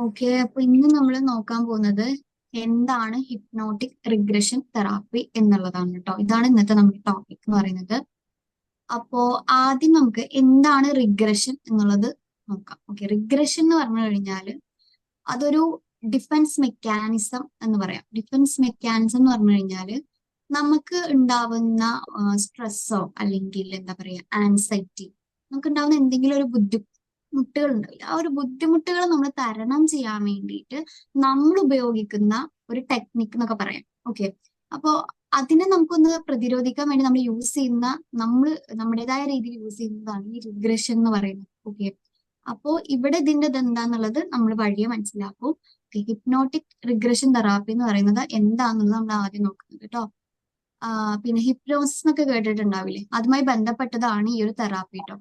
Okay, അപ്പൊ ഇന്ന് നമ്മൾ നോക്കാൻ പോകുന്നത് എന്താണ് ഹിപ്നോട്ടിക് റിഗ്രഷൻ തെറാപ്പി എന്നുള്ളതാണ് കേട്ടോ. ഇതാണ് ഇന്നത്തെ നമ്മുടെ ടോപ്പിക് എന്ന് പറയുന്നത്. അപ്പോ ആദ്യം നമുക്ക് എന്താണ് റിഗ്രഷൻ എന്നുള്ളത് നോക്കാം. ഓക്കെ, റിഗ്രഷൻ എന്ന് പറഞ്ഞു കഴിഞ്ഞാല് അതൊരു ഡിഫൻസ് മെക്കാനിസം എന്ന് പറയാം. ഡിഫൻസ് മെക്കാനിസം എന്ന് പറഞ്ഞു കഴിഞ്ഞാല് നമുക്ക് ഉണ്ടാവുന്ന സ്ട്രെസ്സോ അല്ലെങ്കിൽ എന്താ പറയാ ആൻസൈറ്റി, നമുക്ക് ഉണ്ടാവുന്ന എന്തെങ്കിലും ഒരു ബുദ്ധിമുട്ടുകൾ ഉണ്ടാവില്ല. ആ ഒരു ബുദ്ധിമുട്ടുകൾ നമ്മൾ തരണം ചെയ്യാൻ വേണ്ടിയിട്ട് നമ്മൾ ഉപയോഗിക്കുന്ന ഒരു ടെക്നിക്ക് എന്നൊക്കെ പറയാം. ഓക്കെ, അപ്പോ അതിനെ നമുക്കൊന്ന് പ്രതിരോധിക്കാൻ വേണ്ടി നമ്മൾ യൂസ് ചെയ്യുന്ന, നമ്മൾ നമ്മുടേതായ രീതിയിൽ യൂസ് ചെയ്യുന്നതാണ് ഈ റിഗ്രഷൻ എന്ന് പറയുന്നത്. ഓക്കെ, അപ്പോ ഇവിടെ ഇതിന്റെ എന്താന്നുള്ളത് നമ്മൾ വഴിയെ മനസ്സിലാക്കും. ഹിപ്നോട്ടിക് റിഗ്രഷൻ തെറാപ്പി എന്ന് പറയുന്നത് എന്താണെന്നുള്ളത് നമ്മൾ ആദ്യം നോക്കുന്നത് കേട്ടോ. പിന്നെ ഹിപ്നോസിസ് എന്നൊക്കെ കേട്ടിട്ടുണ്ടാവില്ലേ, അതുമായി ബന്ധപ്പെട്ടതാണ് ഈ ഒരു തെറാപ്പി കേട്ടോ.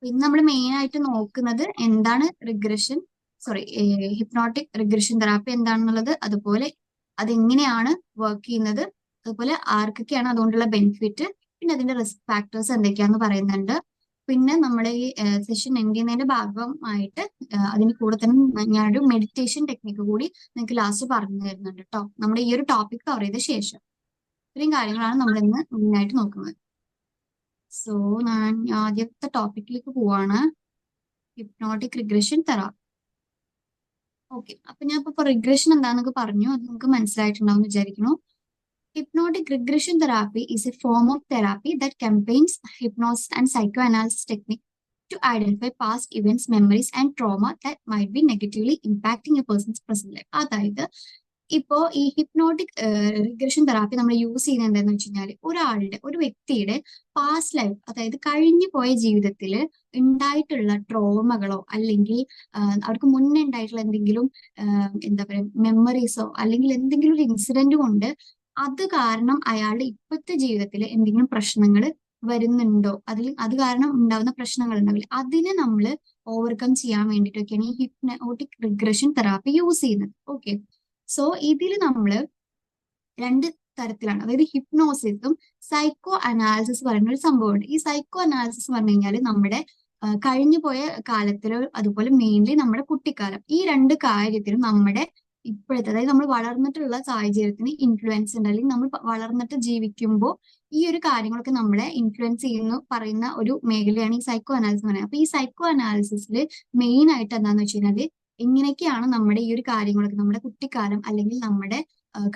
പിന്നെ നമ്മൾ മെയിൻ ആയിട്ട് നോക്കുന്നത് എന്താണ് regression, sorry, hypnotic regression therapy എന്താണെന്നുള്ളത്, അതുപോലെ അതെങ്ങനെയാണ് വർക്ക് ചെയ്യുന്നത്, അതുപോലെ ആർക്കൊക്കെയാണ് അതുകൊണ്ടുള്ള ബെനിഫിറ്റ്, പിന്നെ അതിന്റെ റിസ്ക് ഫാക്ടേഴ്സ് എന്തൊക്കെയാന്ന് പറയുന്നുണ്ട്. പിന്നെ നമ്മുടെ ഈ സെഷൻ എൻഡ് ചെയ്യുന്നതിന്റെ ഭാഗമായിട്ട് അതിന് കൂടെ തന്നെ ഞാനൊരു മെഡിറ്റേഷൻ ടെക്നിക്ക് കൂടി നിങ്ങൾക്ക് ലാസ്റ്റ് പറഞ്ഞു തരുന്നുണ്ട് കേട്ടോ, നമ്മുടെ ഈ ഒരു ടോപ്പിക് കവർ ചെയ്ത ശേഷം. ഇത്രയും കാര്യങ്ങളാണ് നമ്മൾ ഇന്ന് മെയിനായിട്ട് നോക്കുന്നത്. സോ ഞാൻ ആദ്യത്തെ ടോപ്പിക്കിലേക്ക് പോവാണ്, ഹിപ്നോട്ടിക് റിഗ്രഷൻ തെറാപ്പി. ഓക്കെ, അപ്പൊ ഞാൻ ഇപ്പൊ റിഗ്രഷൻ എന്താന്നൊക്കെ പറഞ്ഞു, അത് നിങ്ങൾക്ക് മനസ്സിലായിട്ടുണ്ടാവും എന്ന് വിചാരിക്കുന്നു. Hypnotic regression therapy is a form of therapy that combines hypnosis and psychoanalysis technique to identify past events, memories, and trauma that might be negatively impacting a person's present life. അതായത് ഇപ്പോ ഈ hypnotic regression therapy നമ്മൾ use ചെയ്യുന്നത് എന്താണെന്ന് വെച്ച് കഴിഞ്ഞാൽ ഒരു വ്യക്തിയുടെ പാസ്റ്റ് ലൈഫ്, അതായത് കഴിഞ്ഞു പോയ ജീവിതത്തിൽ ഉണ്ടായിട്ടുള്ള ട്രോമകളോ അല്ലെങ്കിൽ അവർക്ക് മുന്നേ ഉണ്ടായിട്ടുള്ള എന്തെങ്കിലും എന്താ പറയുക മെമ്മറീസോ അല്ലെങ്കിൽ എന്തെങ്കിലും ഒരു ഇൻസിഡന്റ് കൊണ്ട് അത് കാരണം അയാളുടെ ഇപ്പോഴത്തെ ജീവിതത്തിൽ എന്തെങ്കിലും പ്രശ്നങ്ങൾ വരുന്നുണ്ടോ, അത് കാരണം ഉണ്ടാവുന്ന പ്രശ്നങ്ങൾ ഉണ്ടാവില്ല, അതിനെ നമ്മൾ ഓവർകം ചെയ്യാൻ വേണ്ടിയിട്ടൊക്കെയാണ് ഈ ഹിപ്നോട്ടിക് റിഗ്രഷൻ തെറാപ്പി യൂസ് ചെയ്യുന്നത്. ഓക്കെ, സോ ഇതിൽ നമ്മൾ രണ്ട് തരത്തിലാണ്, അതായത് ഹിപ്നോസിസും സൈക്കോ അനാലിസിസ് പറയുന്ന ഒരു സംഭവമുണ്ട്. ഈ സൈക്കോ അനാലിസിസ് പറഞ്ഞു കഴിഞ്ഞാൽ നമ്മുടെ കഴിഞ്ഞു പോയ കാലത്തിലോ അതുപോലെ മെയിൻലി നമ്മുടെ കുട്ടിക്കാലം, ഈ രണ്ട് കാര്യത്തിലും നമ്മുടെ ഇപ്പോഴത്തെ, അതായത് നമ്മൾ വളർന്നിട്ടുള്ള സാഹചര്യത്തിന് ഇൻഫ്ലുവൻസ് ഉണ്ട്, അല്ലെങ്കിൽ നമ്മൾ വളർന്നിട്ട് ജീവിക്കുമ്പോൾ ഈ ഒരു കാര്യങ്ങളൊക്കെ നമ്മളെ ഇൻഫ്ലുവൻസ് ചെയ്യുന്നു പറയുന്ന ഒരു മേഖലയാണ് ഈ സൈക്കോ അനാലിസിസ് പറയുന്നത്. അപ്പൊ ഈ സൈക്കോ അനാലിസിസിൽ മെയിൻ ആയിട്ട് എന്താന്ന് വെച്ച് കഴിഞ്ഞാൽ എങ്ങനെയൊക്കെയാണ് നമ്മുടെ ഈ ഒരു കാര്യങ്ങളൊക്കെ, നമ്മുടെ കുട്ടിക്കാലം അല്ലെങ്കിൽ നമ്മുടെ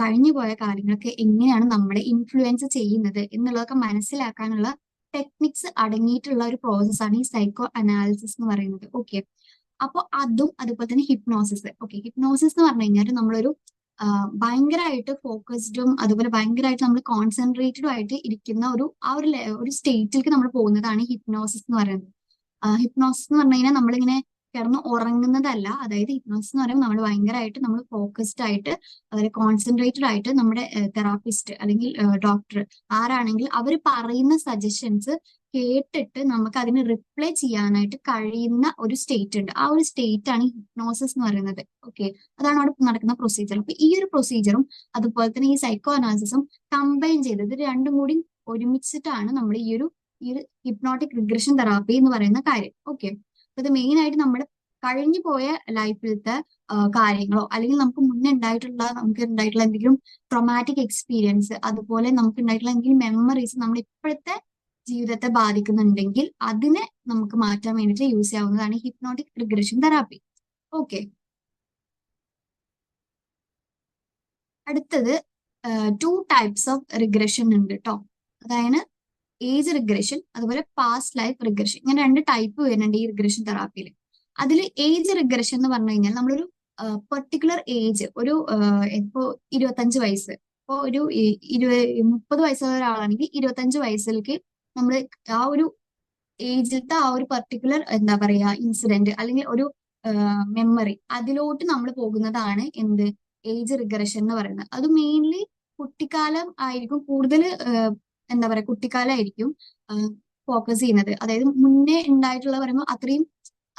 കഴിഞ്ഞു പോയ കാര്യങ്ങളൊക്കെ എങ്ങനെയാണ് നമ്മളെ ഇൻഫ്ലുവൻസ് ചെയ്യുന്നത് എന്നുള്ളതൊക്കെ മനസ്സിലാക്കാനുള്ള ടെക്നിക്സ് അടങ്ങിയിട്ടുള്ള ഒരു പ്രോസസ്സാണ് ഈ സൈക്കോ അനാലിസിസ് എന്ന് പറയുന്നത്. ഓക്കെ, അപ്പോൾ അതും അതുപോലെ തന്നെ ഹിപ്നോസിസ്. ഓക്കെ, ഹിപ്നോസിസ് എന്ന് പറഞ്ഞു കഴിഞ്ഞാൽ നമ്മളൊരു ഭയങ്കരമായിട്ട് ഫോക്കസ്ഡും അതുപോലെ ഭയങ്കരമായിട്ട് നമ്മൾ കോൺസെൻട്രേറ്റഡും ആയിട്ട് ഇരിക്കുന്ന ഒരു സ്റ്റേറ്റിലേക്ക് നമ്മൾ പോകുന്നതാണ് ഹിപ്നോസിസ് എന്ന് പറയുന്നത്. ഹിപ്നോസിസ് എന്ന് പറഞ്ഞു കഴിഞ്ഞാൽ നമ്മളിങ്ങനെ കിടന്ന് ഉറങ്ങുന്നതല്ല. അതായത് ഹിപ്നോസിസ് എന്ന് പറയുമ്പോൾ നമ്മൾ ഭയങ്കരമായിട്ട് നമ്മൾ ഫോക്കസ്ഡ് ആയിട്ട്, അതായത് കോൺസെൻട്രേറ്റഡ് ആയിട്ട് നമ്മുടെ തെറാപ്പിസ്റ്റ് അല്ലെങ്കിൽ ഡോക്ടർ ആരാണെങ്കിൽ അവർ പറയുന്ന സജഷൻസ് കേട്ടിട്ട് നമുക്ക് അതിന് റിപ്ലൈ ചെയ്യാനായിട്ട് കഴിയുന്ന ഒരു സ്റ്റേറ്റ് ഉണ്ട്. ആ ഒരു സ്റ്റേറ്റ് ആണ് ഹിപ്നോസിസ് എന്ന് പറയുന്നത്. ഓക്കെ, അതാണ് അവിടെ നടക്കുന്ന പ്രൊസീജിയർ. അപ്പൊ ഈ ഒരു പ്രൊസീജിയറും അതുപോലെ തന്നെ ഈ സൈക്കോ അനാലിസിസും കമ്പൈൻ ചെയ്ത് ഇത് രണ്ടും കൂടി ഒരുമിച്ചിട്ടാണ് നമ്മൾ ഈ ഒരു ഹിപ്നോട്ടിക് റിഗ്രഷൻ തെറാപ്പി എന്ന് പറയുന്ന കാര്യം. ഓക്കെ, അപ്പൊ ഇത് മെയിൻ ആയിട്ട് നമ്മുടെ കഴിഞ്ഞു പോയ ലൈഫിലത്തെ കാര്യങ്ങളോ അല്ലെങ്കിൽ നമുക്ക് ഉണ്ടായിട്ടുള്ള എന്തെങ്കിലും ട്രോമാറ്റിക് എക്സ്പീരിയൻസ്, അതുപോലെ നമുക്ക് ഉണ്ടായിട്ടുള്ള എന്തെങ്കിലും മെമ്മറീസ് നമ്മൾ ഇപ്പോഴത്തെ ജീവിതത്തെ ബാധിക്കുന്നുണ്ടെങ്കിൽ അതിനെ നമുക്ക് മാറ്റാൻ വേണ്ടിയിട്ട് യൂസ് ചെയ്യാവുന്നതാണ് ഹിപ്നോട്ടിക് റിഗ്രഷൻ തെറാപ്പി. ഓക്കെ, അടുത്തത് ടു ടൈപ്സ് ഓഫ് റിഗ്രഷൻ ഉണ്ട് കേട്ടോ. അതായത് ഏജ് റിഗ്രഷൻ അതുപോലെ പാസ്റ്റ് ലൈഫ് റിഗ്രഷൻ, ഇങ്ങനെ രണ്ട് ടൈപ്പ് വരുന്നുണ്ട് ഈ റിഗ്രഷൻ തെറാപ്പിയിൽ. അതിൽ ഏജ് റിഗ്രഷൻ എന്ന് പറഞ്ഞു കഴിഞ്ഞാൽ നമ്മളൊരു പെർട്ടിക്കുലർ ഏജ്, ഒരു ഇപ്പോ 25 വയസ്സ്, ഇപ്പോ ഒരു 30 വയസ്സുള്ള ഒരാളാണെങ്കിൽ 25 വയസ്സിലേക്ക് നമ്മൾ ആ ഒരു ഏജിലത്തെ ആ ഒരു പെർട്ടിക്കുലർ എന്താ പറയാ ഇൻസിഡന്റ് അല്ലെങ്കിൽ ഒരു മെമ്മറി, അതിലോട്ട് നമ്മൾ പോകുന്നതാണ് എന്ത് ഏജ് റിഗ്രഷൻ എന്ന് പറയുന്നത്. അത് മെയിൻലി കുട്ടിക്കാലം ആയിരിക്കും കൂടുതൽ, എന്താ പറയാ കുട്ടിക്കാലമായിരിക്കും ഫോക്കസ് ചെയ്യുന്നത്. അതായത് മുന്നേ ഉണ്ടായിട്ടുള്ള പറയുമ്പോൾ അത്രയും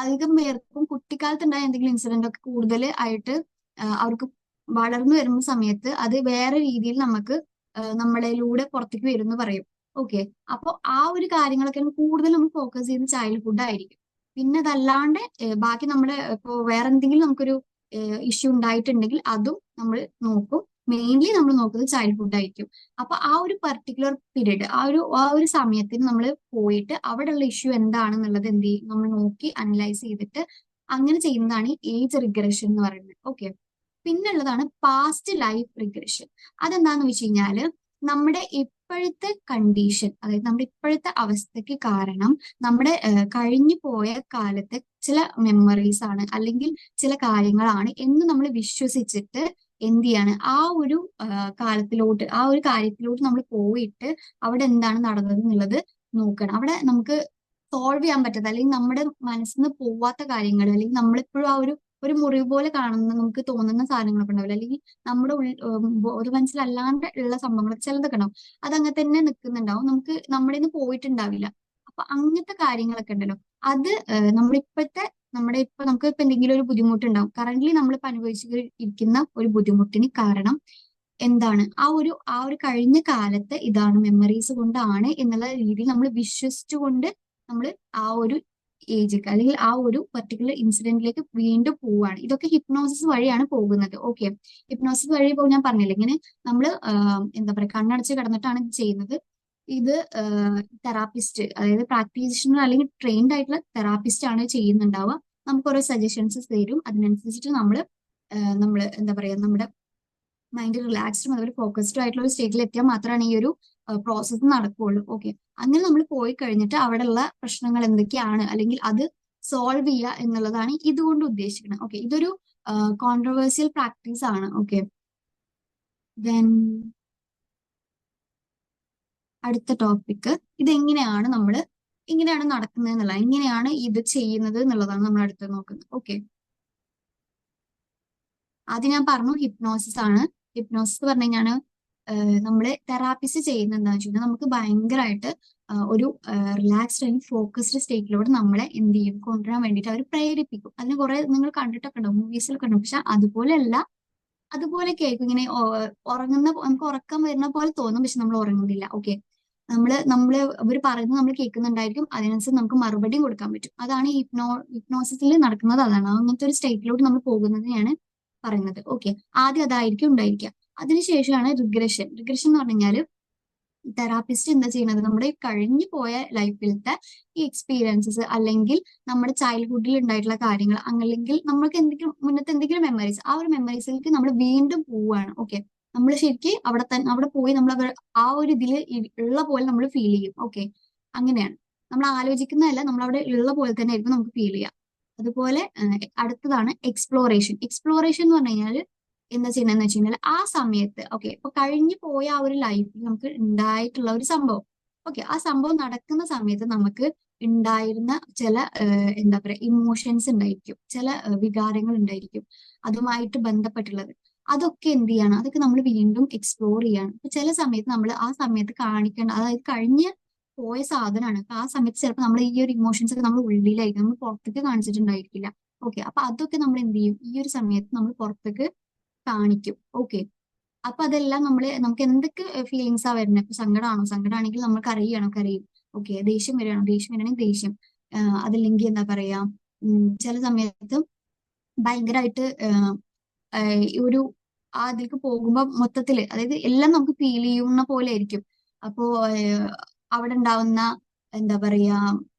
അധികം പേർക്കും കുട്ടിക്കാലത്ത് ഉണ്ടായ എന്തെങ്കിലും ഇൻസിഡന്റ് ഒക്കെ കൂടുതൽ ആയിട്ട് അവർക്ക് വളർന്നു വരുന്ന സമയത്ത് അത് വേറെ രീതിയിൽ നമുക്ക് നമ്മളിലൂടെ പുറത്തേക്ക് വരും എന്ന് പറയും. ഓക്കെ, അപ്പോൾ ആ ഒരു കാര്യങ്ങളൊക്കെ കൂടുതൽ നമ്മൾ ഫോക്കസ് ചെയ്യുന്ന ചൈൽഡ്ഹുഡ് ആയിരിക്കും. പിന്നെ അതല്ലാണ്ട് ബാക്കി നമ്മുടെ ഇപ്പോൾ വേറെ എന്തെങ്കിലും നമുക്കൊരു ഇഷ്യൂ ഉണ്ടായിട്ടുണ്ടെങ്കിൽ അതും നമ്മൾ നോക്കും. മെയിൻലി നമ്മൾ നോക്കുന്നത് ചൈൽഡ്ഹുഡ് ആയിരിക്കും. അപ്പൊ ആ ഒരു പർട്ടിക്കുലർ പീരീഡ്, ആ ഒരു സമയത്തിന് നമ്മൾ പോയിട്ട് അവിടെയുള്ള ഇഷ്യൂ എന്താണെന്നുള്ളത് എന്ത് ചെയ്യും, നമ്മൾ നോക്കി അനലൈസ് ചെയ്തിട്ട് അങ്ങനെ ചെയ്യുന്നതാണ് ഏജ് റിഗ്രഷൻ എന്ന് പറയുന്നത്. ഓക്കെ. പിന്നുള്ളതാണ് പാസ്റ്റ് ലൈഫ് റിഗ്രഷൻ. അതെന്താന്ന് വെച്ച് കഴിഞ്ഞാല് നമ്മുടെ ഇപ്പോഴത്തെ കണ്ടീഷൻ, അതായത് നമ്മുടെ ഇപ്പോഴത്തെ അവസ്ഥയ്ക്ക് കാരണം നമ്മുടെ കഴിഞ്ഞു പോയ കാലത്തെ ചില മെമ്മറീസ് ആണ്, അല്ലെങ്കിൽ ചില കാര്യങ്ങളാണ് എന്ന് നമ്മൾ വിശ്വസിച്ചിട്ട് എന്ത് ചെയ്യാണ്, ആ ഒരു കാലത്തിലോട്ട്, ആ ഒരു കാര്യത്തിലോട്ട് നമ്മൾ പോയിട്ട് അവിടെ എന്താണ് നടന്നത് എന്നുള്ളത് നോക്കണം. അവിടെ നമുക്ക് സോൾവ് ചെയ്യാൻ പറ്റാത്ത, അല്ലെങ്കിൽ നമ്മുടെ മനസ്സിൽ നിന്ന് പോവാത്ത കാര്യങ്ങൾ, അല്ലെങ്കിൽ നമ്മളിപ്പോഴും ആ ഒരു മുറിവ് പോലെ കാണുന്ന, നമുക്ക് തോന്നുന്ന സാധനങ്ങളൊക്കെ ഉണ്ടാവില്ല, അല്ലെങ്കിൽ നമ്മുടെ ഒരു മനസ്സിലല്ലാണ്ട് ഉള്ള സംഭവങ്ങൾ ചിലതൊക്കെ ഉണ്ടാവും. അതങ്ങനെ തന്നെ നിൽക്കുന്നുണ്ടാവും, നമുക്ക് നമ്മുടെ നിന്ന് പോയിട്ടുണ്ടാവില്ല. അപ്പൊ അങ്ങനത്തെ കാര്യങ്ങളൊക്കെ ഉണ്ടല്ലോ, അത് നമ്മുടെ ഇപ്പൊ നമുക്ക് ഇപ്പൊ എന്തെങ്കിലും ഒരു ബുദ്ധിമുട്ടുണ്ടാവും. കറന്റ്ലി നമ്മളിപ്പോ അനുഭവിച്ചിരിക്കുന്ന ഒരു ബുദ്ധിമുട്ടിന് കാരണം എന്താണ്, ആ ഒരു കഴിഞ്ഞ കാലത്തെ ഇതാണ്, മെമ്മറീസ് കൊണ്ടാണ് എന്നുള്ള രീതിയിൽ നമ്മൾ വിശ്വസിച്ചുകൊണ്ട് നമ്മൾ ആ ഒരു ഏജിലേക്ക്, അല്ലെങ്കിൽ ആ ഒരു പർട്ടിക്കുലർ ഇൻസിഡന്റിലേക്ക് വീണ്ടും പോവുകയാണ്. ഇതൊക്കെ ഹിപ്നോസിസ് വഴിയാണ് പോകുന്നത്. ഓക്കെ. ഹിപ്നോസിസ് വഴി ഇപ്പോൾ ഞാൻ പറഞ്ഞില്ലേ, ഇങ്ങനെ നമ്മൾ എന്താ പറയുക, കണ്ണടച്ച് കിടന്നിട്ടാണ് ഇത് ചെയ്യുന്നത്. ഇത് തെറാപ്പിസ്റ്റ്, അതായത് പ്രാക്ടീഷണർ അല്ലെങ്കിൽ ട്രെയിൻഡ് ആയിട്ടുള്ള തെറാപ്പിസ്റ്റ് ആണ് ചെയ്യുന്നുണ്ടാവുക. നമുക്ക് ഓരോ സജഷൻസ് തരും. അതിനനുസരിച്ചിട്ട് നമ്മൾ എന്താ പറയുക, നമ്മുടെ മൈൻഡ് റിലാക്സ്ഡും അതുപോലെ ഫോക്കസ്ഡും ആയിട്ടുള്ള ഒരു സ്റ്റേറ്റിൽ എത്തിയാൽ മാത്രമാണ് ഈ ഒരു പ്രോസസ്സ് നടക്കുകയുള്ളൂ. ഓക്കെ. അങ്ങനെ നമ്മൾ പോയി കഴിഞ്ഞിട്ട് അവിടെയുള്ള പ്രശ്നങ്ങൾ എന്തൊക്കെയാണ്, അല്ലെങ്കിൽ അത് സോൾവ് ചെയ്യുക എന്നുള്ളതാണ് ഇതുകൊണ്ട് ഉദ്ദേശിക്കുന്നത്. ഓക്കെ. ഇതൊരു കോൺട്രവേഴ്സ്യൽ പ്രാക്ടീസ് ആണ്. ഓക്കെ. ദെൻ അടുത്ത ടോപ്പിക്, ഇതെങ്ങനെയാണ് നമ്മൾ ഇങ്ങനെയാണ് നടക്കുന്നത് എന്നുള്ളത്, എങ്ങനെയാണ് ഇത് ചെയ്യുന്നത് എന്നുള്ളതാണ് നമ്മൾ അടുത്ത് നോക്കുന്നത്. ഓക്കെ. ആദ്യം ഞാൻ പറഞ്ഞു ഹിപ്നോസിസ് ആണ്. ഹിപ്നോസിസ് പറഞ്ഞു കഴിഞ്ഞാൽ നമ്മള് തെറാപ്പിസ്റ്റ് ചെയ്യുന്ന എന്താണെന്ന് വെച്ച് കഴിഞ്ഞാൽ നമുക്ക് ഭയങ്കരമായിട്ട് ഒരു റിലാക്സ്ഡ് ആൻഡ് ഫോക്കസ്ഡ് സ്റ്റേറ്റിലൂടെ നമ്മളെ എന്ത് ചെയ്യും, കൊണ്ടുവരാൻ വേണ്ടിയിട്ട് അവർ പ്രേരിപ്പിക്കും. അതിന് കുറെ നിങ്ങൾ കണ്ടിട്ടൊക്കെ ഉണ്ടാവും, മൂവീസിലൊക്കെ ഉണ്ടാവും. പക്ഷെ അതുപോലെയല്ല, അതുപോലെ കേൾക്കും. ഇങ്ങനെ നമുക്ക് ഉറക്കം വരുന്ന പോലെ തോന്നും, പക്ഷെ നമ്മൾ ഉറങ്ങുന്നില്ല. ഓക്കെ. നമ്മള് ഇവർ പറയുന്നത് നമ്മൾ കേൾക്കുന്നുണ്ടായിരിക്കും, അതിനനുസരിച്ച് നമുക്ക് മറുപടിയും കൊടുക്കാൻ പറ്റും. അതാണ് ഈ ഹിപ്നോസിസിൽ നടക്കുന്നത്. അതാണ് അങ്ങനത്തെ ഒരു സ്റ്റേറ്റിലോട്ട് നമ്മൾ പോകുന്നതിനെയാണ് പറയുന്നത്. ഓക്കെ. ആദ്യം അതായിരിക്കും ഉണ്ടായിരിക്കുക. അതിനുശേഷമാണ് റിഗ്രഷൻ. റിഗ്രഷൻ എന്ന് പറഞ്ഞു കഴിഞ്ഞാൽ തെറാപ്പിസ്റ്റ് എന്താ ചെയ്യുന്നത്, നമ്മുടെ കഴിഞ്ഞു പോയ ലൈഫിലത്തെ ഈ എക്സ്പീരിയൻസസ്, അല്ലെങ്കിൽ നമ്മുടെ ചൈൽഡ്ഹുഡിൽ ഉണ്ടായിട്ടുള്ള കാര്യങ്ങൾ, അല്ലെങ്കിൽ നമ്മൾക്ക് എന്തെങ്കിലും മുന്നത്തെ എന്തെങ്കിലും മെമ്മറീസ്, ആ ഒരു മെമ്മറീസിലേക്ക് നമ്മൾ വീണ്ടും പോവുകയാണ്. ഓക്കെ. നമ്മൾ ശരിക്കും അവിടെ പോയി നമ്മൾ ആ ഒരു ഇതിൽ ഉള്ള പോലെ നമ്മൾ ഫീൽ ചെയ്യും. ഓക്കെ. അങ്ങനെയാണ്. നമ്മൾ ആലോചിക്കുന്നതല്ല, നമ്മൾ അവിടെ ഉള്ള പോലെ തന്നെ ആയിരിക്കും നമുക്ക് ഫീൽ ചെയ്യാം. അതുപോലെ അടുത്തതാണ് എക്സ്പ്ലോറേഷൻ. എക്സ്പ്ലോറേഷൻ എന്ന് പറഞ്ഞു കഴിഞ്ഞാൽ എന്താ ചെയ്യണമെന്ന് വെച്ച് കഴിഞ്ഞാൽ ആ സമയത്ത്, ഓക്കെ, ഇപ്പൊ കഴിഞ്ഞു പോയ ആ ഒരു ലൈഫിൽ നമുക്ക് ഉണ്ടായിട്ടുള്ള ഒരു സംഭവം, ഓക്കെ, ആ സംഭവം നടക്കുന്ന സമയത്ത് നമുക്ക് ഉണ്ടായിരുന്ന ചില എന്താ പറയുക, ഇമോഷൻസ് ഉണ്ടായിരിക്കും, ചില വികാരങ്ങൾ ഉണ്ടായിരിക്കും അതുമായിട്ട് ബന്ധപ്പെട്ടുള്ളത്. അതൊക്കെ എന്ത് ചെയ്യാണ്, അതൊക്കെ നമ്മൾ വീണ്ടും എക്സ്പ്ലോർ ചെയ്യാണ്. അപ്പൊ ചില സമയത്ത് നമ്മൾ ആ സമയത്ത് കാണിക്കേണ്ട, അതായത് കഴിഞ്ഞ് പോയ സാധനമാണ്. അപ്പൊ ആ സമയത്ത് ചിലപ്പോൾ നമ്മൾ ഈ ഒരു ഇമോഷൻസ് ഒക്കെ നമ്മൾ ഉള്ളിലായിരിക്കും, നമ്മൾ പുറത്തേക്ക് കാണിച്ചിട്ടുണ്ടായിരിക്കില്ല. ഓക്കെ. അപ്പൊ അതൊക്കെ നമ്മൾ എന്ത് ചെയ്യും, ഈ ഒരു സമയത്ത് നമ്മൾ പുറത്തേക്ക് കാണിക്കും. ഓക്കെ. അപ്പൊ അതെല്ലാം നമുക്ക് എന്തൊക്കെ ഫീലിങ്സാ വരുന്നത്, ഇപ്പൊ സങ്കടമാണോ, സങ്കടമാണെങ്കിൽ നമ്മൾ കരയുകയാണോ, കരയും. ഓക്കെ. ദേഷ്യം വരികയാണോ, ദേഷ്യം വരികയാണെങ്കിൽ ദേഷ്യം. അതല്ലെങ്കിൽ എന്താ പറയാ, ചില സമയത്ത് ഭയങ്കരമായിട്ട് ഈ ഒരു അതിലേക്ക് പോകുമ്പോ മൊത്തത്തില്, അതായത് എല്ലാം നമുക്ക് ഫീൽ ചെയ്യുന്ന പോലെ ആയിരിക്കും. അപ്പോ അവിടെ ഉണ്ടാവുന്ന എന്താ പറയാ,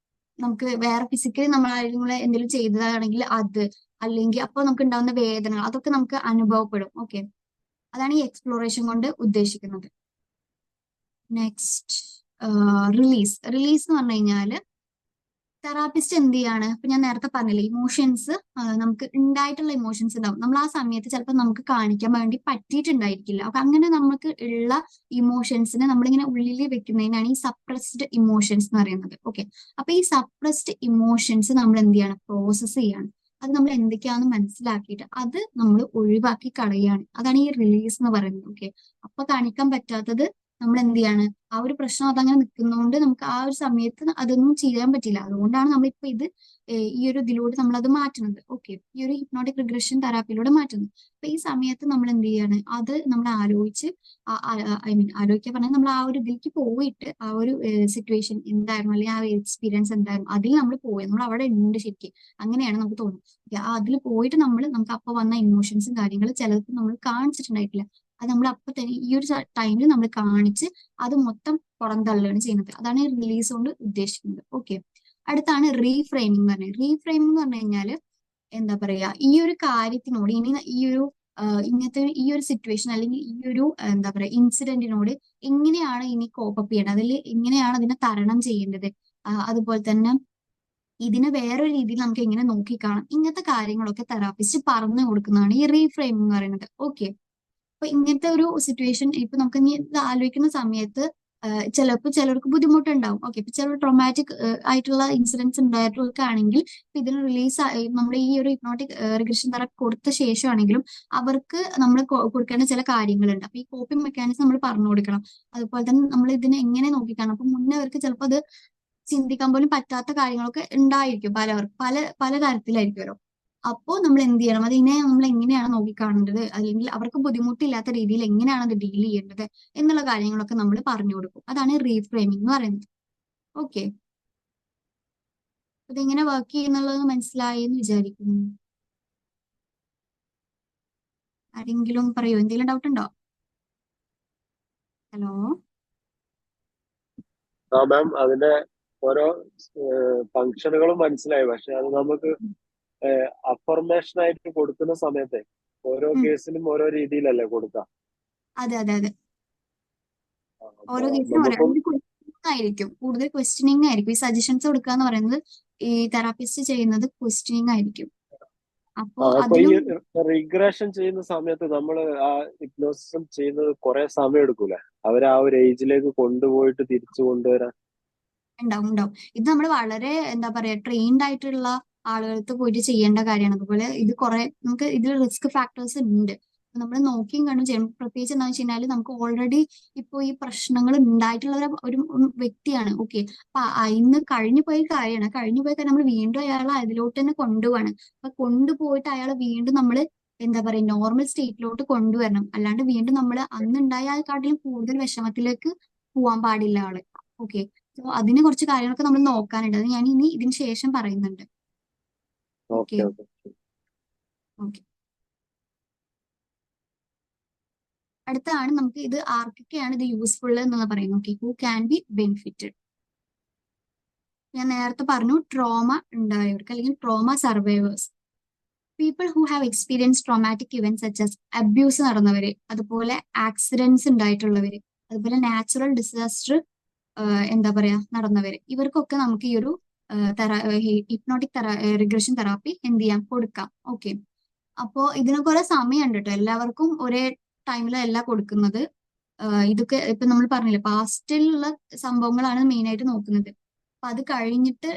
നമുക്ക് വേറെ ഫിസിക്കലി നമ്മൾ എന്തെങ്കിലും ചെയ്തതാണെങ്കിൽ അത്, അല്ലെങ്കിൽ അപ്പൊ നമുക്ക് ഉണ്ടാവുന്ന വേദനകൾ, അതൊക്കെ നമുക്ക് അനുഭവപ്പെടും. ഓക്കെ. അതാണ് ഈ എക്സ്പ്ലോറേഷൻ കൊണ്ട് ഉദ്ദേശിക്കുന്നത്. Next, release. റിലീസ് എന്ന് പറഞ്ഞു കഴിഞ്ഞാല് തെറാപ്പിസ്റ്റ് എന്ത് ചെയ്യാണ്, ഇപ്പൊ ഞാൻ നേരത്തെ പറഞ്ഞില്ലേ, ഇമോഷൻസ്, നമുക്ക് ഉണ്ടായിട്ടുള്ള ഇമോഷൻസ് ഉണ്ടാവും. നമ്മൾ ആ സമയത്ത് ചിലപ്പോൾ നമുക്ക് കാണിക്കാൻ വേണ്ടി പറ്റിയിട്ടുണ്ടായിരിക്കില്ല. അപ്പൊ അങ്ങനെ നമുക്ക് ഉള്ള ഇമോഷൻസിനെ നമ്മളിങ്ങനെ ഉള്ളിൽ വെക്കുന്നതിനാണ് ഈ സപ്രസ്ഡ് ഇമോഷൻസ് എന്ന് പറയുന്നത്. ഓക്കെ. അപ്പൊ ഈ സപ്രസ്ഡ് ഇമോഷൻസ് നമ്മൾ എന്ത് ചെയ്യണം, പ്രോസസ്സ് ചെയ്യാണ്. അത് നമ്മൾ എന്തൊക്കെയാണെന്ന് മനസ്സിലാക്കിയിട്ട് അത് നമ്മൾ ഒഴിവാക്കി കളയാണ്. അതാണ് ഈ റിലീസ് എന്ന് പറയുന്നത്. ഓക്കെ. അപ്പൊ കാണിക്കാൻ പറ്റാത്തത് നമ്മൾ എന്ത് ചെയ്യാണ്, ആ ഒരു പ്രശ്നം അതങ്ങനെ നിൽക്കുന്നതുകൊണ്ട് നമുക്ക് ആ ഒരു സമയത്ത് അതൊന്നും ചെയ്യാൻ പറ്റില്ല. അതുകൊണ്ടാണ് നമ്മളിപ്പോ ഇത് ഈ ഒരു ഇതിലൂടെ നമ്മൾ അത് മാറ്റുന്നത്. ഓക്കെ, ഈ ഒരു ഹിപ്നോട്ടിക് റിഗ്രഷൻ തെറാപ്പിയിലൂടെ മാറ്റുന്നത്. അപ്പൊ ഈ സമയത്ത് നമ്മൾ എന്ത് ചെയ്യാണ്, അത് നമ്മൾ ആലോചിച്ച് ഐ മീൻ ആലോചിക്കാൻ പറഞ്ഞാൽ നമ്മൾ ആ ഒരു ഇതിലേക്ക് പോയിട്ട് ആ ഒരു സിറ്റുവേഷൻ എന്തായിരുന്നു, അല്ലെങ്കിൽ ആ ഒരു എക്സ്പീരിയൻസ് എന്തായിരുന്നു, അതിൽ നമ്മൾ പോയി നമ്മൾ അവിടെ ഉണ്ട് ശരിക്കും, അങ്ങനെയാണ് നമുക്ക് തോന്നുന്നത്. അതിൽ പോയിട്ട് നമുക്ക് അപ്പൊ വന്ന ഇമോഷൻസും കാര്യങ്ങളും ചിലപ്പോൾ നമ്മൾ കാണിച്ചിട്ടുണ്ടായിട്ടില്ല. അത് നമ്മൾ അപ്പൊ തന്നെ ഈ ഒരു ടൈമിൽ നമ്മൾ കാണിച്ച് അത് മൊത്തം പുറന്തള്ളുകയാണ് ചെയ്യുന്നത്. അതാണ് ഈ റിലീസ് കൊണ്ട് ഉദ്ദേശിക്കുന്നത്. ഓക്കെ, അടുത്താണ് റീഫ്രെയിമിംഗ് എന്ന് പറഞ്ഞത്. റീഫ്രെയിമിംഗ് എന്ന് പറഞ്ഞു കഴിഞ്ഞാല് എന്താ പറയാ, ഈ ഒരു കാര്യത്തിനോട് ഇനി ഈ ഒരു ഇങ്ങനത്തെ ഈ ഒരു സിറ്റുവേഷൻ അല്ലെങ്കിൽ ഈ ഒരു എന്താ പറയാ ഇൻസിഡന്റിനോട് എങ്ങനെയാണ് ഇനി കോപ്പപ്പ് ചെയ്യേണ്ടത്, അതിൽ എങ്ങനെയാണ് അതിനെ തരണം ചെയ്യേണ്ടത്, അതുപോലെ തന്നെ ഇതിനെ വേറൊരു രീതിയിൽ നമുക്ക് എങ്ങനെ നോക്കിക്കാണാം, ഇങ്ങനത്തെ കാര്യങ്ങളൊക്കെ തെറാപ്പിസ്റ്റ് പറഞ്ഞു കൊടുക്കുന്നതാണ് ഈ റീഫ്രെയിമിംഗ് എന്ന് പറയുന്നത്. ഓക്കെ, അപ്പൊ ഇങ്ങനത്തെ ഒരു സിറ്റുവേഷൻ ഇപ്പൊ നമുക്ക് ഇനി ഇത് ആലോചിക്കുന്ന സമയത്ത് ചിലപ്പോൾ ചിലർക്ക് ബുദ്ധിമുട്ടുണ്ടാവും. ഓക്കെ, ഇപ്പൊ ചില ട്രോമാറ്റിക് ആയിട്ടുള്ള ഇൻസിഡൻസ് ഉണ്ടായിട്ടുള്ളവർക്കാണെങ്കിൽ ഇപ്പൊ ഇതിന് റിലീസ് നമ്മൾ ഈ ഒരു ഹിപ്നോട്ടിക് റിഗ്രഷൻ തെറാപ്പി കൊടുത്ത ശേഷമാണെങ്കിലും അവർക്ക് നമ്മൾ കൊടുക്കേണ്ട ചില കാര്യങ്ങളുണ്ട്. അപ്പൊ ഈ കോപ്പിംഗ് മെക്കാനിസം നമ്മൾ പറഞ്ഞു കൊടുക്കണം. അതുപോലെ തന്നെ നമ്മൾ ഇതിനെ എങ്ങനെ നോക്കിക്കാണും, അപ്പൊ മുന്നേ അവർക്ക് ചിലപ്പോൾ അത് ചിന്തിക്കാൻ പോലും പറ്റാത്ത കാര്യങ്ങളൊക്കെ ഉണ്ടായിരിക്കും, പലവർക്കും പല പല തരത്തിലായിരിക്കുമല്ലോ. അപ്പോൾ നമ്മൾ എന്ത് ചെയ്യണം, അതിനെ നമ്മൾ എങ്ങനെയാണ് നോക്കിക്കാണേണ്ടത്, അല്ലെങ്കിൽ അവർക്ക് ബുദ്ധിമുട്ടില്ലാത്ത രീതിയിൽ എങ്ങനെയാണ് അത് ഡീൽ ചെയ്യേണ്ടത് എന്നുള്ള കാര്യങ്ങളൊക്കെ നമ്മൾ പറഞ്ഞു കൊടുക്കും. അതാണ് റീഫ്രെയിമിംഗ് എന്ന് പറയുന്നത്. ഓക്കെ, അതെങ്ങനെ വർക്ക് ചെയ്യുന്നുള്ളത് മനസ്സിലായി എന്ന് വിചാരിക്കുന്നു. ആരെങ്കിലും പറയോ, എന്തെങ്കിലും ഡൗട്ട് ഉണ്ടോ? ഹലോ. മാം അതിന്റെ ഓരോ ഫങ്ഷനുകളും മനസ്സിലായി. പക്ഷെ അത് നമുക്ക് അഫർമേഷൻ ആയിട്ട് കൊടുക്കുന്ന സമയത്തെ ഓരോ കേസിലും ഓരോ രീതിയിലല്ലേ കൊടുക്കാം. അതെ അതെ അതെ, അപ്പൊ ഓരോ കേസിനും നമുക്കും ആയിരിക്കും, കൂടുതൽ ക്വസ്റ്റ്യനിങ് ആയിരിക്കും. ഈ സജഷൻസ് കൊടുക്കുക എന്ന് പറയുന്നത് ഈ തെറാപ്പിസ്റ്റ് ചെയ്യുന്നത് ക്വസ്റ്റ്യനിങ് ആയിരിക്കും. അപ്പോ അപ്പൊ ഈ അതിലും റിഗ്രഷൻ ചെയ്യുന്ന സമയത്ത് നമ്മൾ ആ ഹിപ്നോസിസം ചെയ്യുന്നത് കുറെ സമയം എടുക്കൂലേ, അവരെ ആ ഒരു ഏജിലേക്ക് കൊണ്ടുപോയിട്ട് തിരിച്ചു കൊണ്ടുവരാൻ? ഉണ്ടാവും ഉണ്ടാവും. ഇത് നമ്മൾ വളരെ എന്താ പറയാ ട്രെയിൻഡ് ആയിട്ടുള്ള ആളുകൾക്ക് പോയിട്ട് ചെയ്യേണ്ട കാര്യമാണ്. അതുപോലെ ഇത് കുറെ നമുക്ക് ഇതിൽ റിസ്ക് ഫാക്ടേഴ്സ് ഉണ്ട്. നമ്മൾ നോക്കിയും കണ്ടും ചെയ്യണം. പ്രത്യേകിച്ച് എന്താണെന്ന് വെച്ച് കഴിഞ്ഞാൽ നമുക്ക് ഓൾറെഡി ഇപ്പോൾ ഈ പ്രശ്നങ്ങൾ ഉണ്ടായിട്ടുള്ള ഒരു വ്യക്തിയാണ്. ഓക്കെ, അപ്പൊ ഇന്ന് കഴിഞ്ഞു പോയ കാര്യമാണ്. കഴിഞ്ഞു പോയ കാര്യം നമ്മൾ വീണ്ടും അയാളെ അതിലോട്ട് തന്നെ കൊണ്ടുപോവാണ്. അപ്പൊ കൊണ്ടുപോയിട്ട് അയാളെ വീണ്ടും നമ്മൾ എന്താ പറയാ നോർമൽ സ്റ്റേറ്റിലോട്ട് കൊണ്ടുവരണം. അല്ലാണ്ട് വീണ്ടും നമ്മൾ അന്നുണ്ടായ ആൾക്കാട്ടിലും കൂടുതൽ വിഷമത്തിലേക്ക് പോവാൻ പാടില്ല ആള്. ഓക്കെ, സോ അതിന് കുറച്ച് കാര്യങ്ങളൊക്കെ നമ്മൾ നോക്കാനുണ്ട്. അത് ഞാൻ ഇനി ഇതിന് ശേഷം പറയുന്നുണ്ട്. Okay okay okay. ഓക്കെ, അടുത്താണ് നമുക്ക് ഇത് ആർക്കൊക്കെയാണ് ഇത് യൂസ്ഫുൾ എന്നുള്ള പറയുന്നത്. Okay, who can be benefited. ഞാൻ നേരത്തെ പറഞ്ഞു ട്രോമ ഉണ്ടായവർക്ക് അല്ലെങ്കിൽ trauma survivors, people who have experience traumatic event such as abuse നടന്നവര്, അതുപോലെ ആക്സിഡൻസ് ഉണ്ടായിട്ടുള്ളവര്, അതുപോലെ നാച്ചുറൽ ഡിസാസ്റ്റർ എന്താ പറയാ നടന്നവര്, ഇവർക്കൊക്കെ നമുക്ക് ഈ ഒരു ഹിപ്നോട്ടിക് റിഗ്രഷൻ തെറാപ്പി എന്ത് ചെയ്യാം, കൊടുക്കാം. ഓക്കെ, അപ്പോ ഇതിന് കുറെ സമയമുണ്ട് കേട്ടോ. എല്ലാവർക്കും ഒരേ ടൈമിലല്ല കൊടുക്കുന്നത്. ഇതൊക്കെ ഇപ്പൊ നമ്മൾ പറഞ്ഞില്ലേ പാസ്റ്റിലുള്ള സംഭവങ്ങളാണ് മെയിൻ ആയിട്ട് നോക്കുന്നത്. അപ്പൊ അത് കഴിഞ്ഞിട്ട്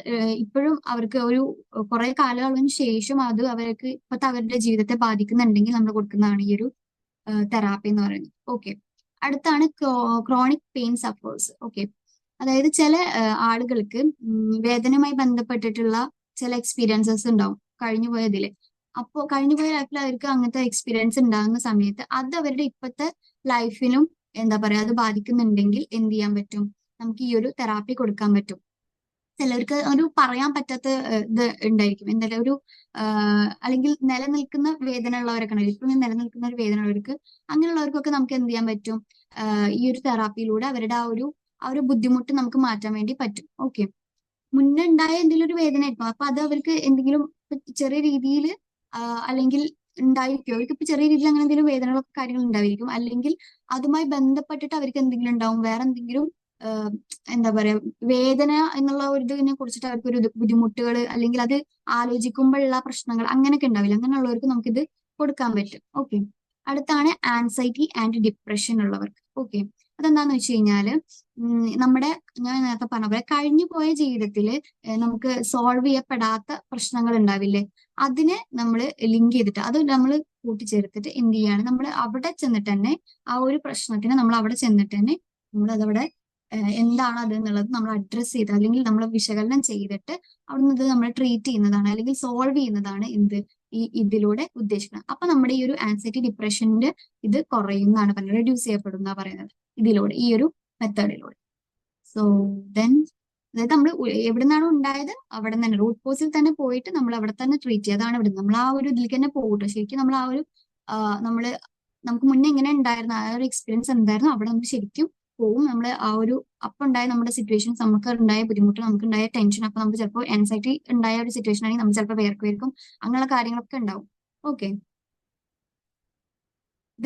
ഇപ്പോഴും അവർക്ക് ഒരു കുറെ കാലയളവിന് ശേഷം അത് അവർക്ക് ഇപ്പോഴത്തെ അവരുടെ ജീവിതത്തെ ബാധിക്കുന്നുണ്ടെങ്കിൽ നമ്മൾ കൊടുക്കുന്നതാണ് ഈ ഒരു തെറാപ്പി എന്ന് പറയുന്നത്. ഓക്കെ, അടുത്താണ് ക്രോണിക് പെയിൻ സഫേഴ്സ്. ഓക്കെ, അതായത് ചില ആളുകൾക്ക് വേദനയുമായി ബന്ധപ്പെട്ടിട്ടുള്ള ചില എക്സ്പീരിയൻസസ് ഉണ്ടാവും കഴിഞ്ഞുപോയതില്. അപ്പോൾ കഴിഞ്ഞുപോയ ലൈഫിൽ അവർക്ക് അങ്ങനത്തെ എക്സ്പീരിയൻസ് ഉണ്ടാകുന്ന സമയത്ത് അത് അവരുടെ ഇപ്പോഴത്തെ ലൈഫിനും എന്താ പറയാ അത് ബാധിക്കുന്നുണ്ടെങ്കിൽ എന്ത് ചെയ്യാൻ പറ്റും, നമുക്ക് ഈ ഒരു തെറാപ്പി കൊടുക്കാൻ പറ്റും. ചിലർക്ക് ഒരു പറയാൻ പറ്റാത്ത ഇത് ഉണ്ടായിരിക്കും, എന്തായാലും ഒരു അല്ലെങ്കിൽ നിലനിൽക്കുന്ന വേദന ഉള്ളവരൊക്കെ ഉണ്ടാവും. ഇപ്പോഴും നിലനിൽക്കുന്ന ഒരു വേദന ഉള്ളവർക്ക്, അങ്ങനെയുള്ളവർക്കൊക്കെ നമുക്ക് എന്ത് ചെയ്യാൻ പറ്റും, ഈ ഒരു തെറാപ്പിയിലൂടെ അവരുടെ ആ ഒരു ബുദ്ധിമുട്ട് നമുക്ക് മാറ്റാൻ വേണ്ടി പറ്റും. ഓക്കെ, മുന്നേ ഉണ്ടായ എന്തെങ്കിലും ഒരു വേദന ആയിരിക്കും, അപ്പൊ അത് അവർക്ക് എന്തെങ്കിലും ചെറിയ രീതിയിൽ അല്ലെങ്കിൽ ഉണ്ടായിരിക്കും, അവർക്ക് ഇപ്പൊ ചെറിയ രീതിയിൽ അങ്ങനെ എന്തെങ്കിലും വേദനകളൊക്കെ കാര്യങ്ങൾ ഉണ്ടായിരിക്കും. അല്ലെങ്കിൽ അതുമായി ബന്ധപ്പെട്ടിട്ട് അവർക്ക് എന്തെങ്കിലും ഉണ്ടാവും, വേറെ എന്തെങ്കിലും എന്താ പറയാ വേദന എന്നുള്ള ഒരു ഇതിനെ കുറിച്ചിട്ട് അവർക്ക് ഒരു ബുദ്ധിമുട്ടുകൾ അല്ലെങ്കിൽ അത് ആലോചിക്കുമ്പോഴുള്ള പ്രശ്നങ്ങൾ അങ്ങനെയൊക്കെ ഉണ്ടാവില്ല. അങ്ങനെയുള്ളവർക്ക് നമുക്കിത് കൊടുക്കാൻ പറ്റും. ഓക്കെ, അടുത്താണ് ആൻസൈറ്റി ആൻഡ് ഡിപ്രഷൻ ഉള്ളവർക്ക്. ഓക്കെ, അതെന്താന്ന് വെച്ച് കഴിഞ്ഞാല് നമ്മുടെ ഞാൻ നേരത്തെ പറഞ്ഞ പോലെ കഴിഞ്ഞു പോയ ജീവിതത്തിൽ നമുക്ക് സോൾവ് ചെയ്യപ്പെടാത്ത പ്രശ്നങ്ങൾ ഉണ്ടാവില്ലേ, അതിനെ നമ്മൾ ലിങ്ക് ചെയ്തിട്ട് അത് നമ്മൾ കൂട്ടിച്ചേർത്തിട്ട് എന്ത് ചെയ്യാണ്, നമ്മൾ അവിടെ ചെന്നിട്ട് തന്നെ ആ ഒരു പ്രശ്നത്തിന് നമ്മൾ അവിടെ ചെന്നിട്ട് തന്നെ നമ്മൾ അതവിടെ എന്താണ് അത് എന്നുള്ളത് നമ്മൾ അഡ്രസ്സ് ചെയ്ത് അല്ലെങ്കിൽ നമ്മൾ വിശകലനം ചെയ്തിട്ട് അവിടുന്ന് ഇത് നമ്മൾ ട്രീറ്റ് ചെയ്യുന്നതാണ് അല്ലെങ്കിൽ സോൾവ് ചെയ്യുന്നതാണ് ഇതിലൂടെ ഉദ്ദേശിക്കുന്നത്. അപ്പൊ നമ്മുടെ ഈ ഒരു ആൻസൈറ്റി ഡിപ്രഷന്റെ ഇത് കുറയുന്നതാണ് പറയുന്നത്, റെഡ്യൂസ് ചെയ്യപ്പെടുന്ന പറയുന്നത് ഇതിലൂടെ, ഈ ഒരു മെത്തേഡിലൂടെ. സോ ദെൻ അതായത് നമ്മൾ എവിടെ നിന്നാണോ ഉണ്ടായത് അവിടെ നിന്ന് തന്നെ റൂട്ട് കോസിൽ തന്നെ പോയിട്ട് നമ്മൾ അവിടെ തന്നെ ട്രീറ്റ് ചെയ്യുക. അതാണ് ഇവിടെ നമ്മൾ ആ ഒരു ഇതിലേക്ക് തന്നെ പോകട്ടെ. ശരിക്കും നമ്മൾ ആ ഒരു നമ്മള് നമുക്ക് മുന്നേ എങ്ങനെ ഉണ്ടായിരുന്നു ആ ഒരു എക്സ്പീരിയൻസ് എന്തായിരുന്നു അവിടെ നമുക്ക് ശരിക്കും പോവും. നമ്മൾ ആ ഒരു അപ്പൊ ഉണ്ടായ നമ്മുടെ സിറ്റുവേഷൻസ്, നമുക്ക് ഉണ്ടായ ബുദ്ധിമുട്ട്, നമുക്ക് ഉണ്ടായ ടെൻഷൻ, അപ്പൊ നമുക്ക് ചിലപ്പോൾ ആൻസൈറ്റി ഉണ്ടായ ഒരു സിറ്റുവേഷൻ ആണെങ്കിൽ നമുക്ക് ചിലപ്പോൾ വേർക്കും അങ്ങനെയുള്ള കാര്യങ്ങളൊക്കെ ഉണ്ടാവും. ഓക്കെ,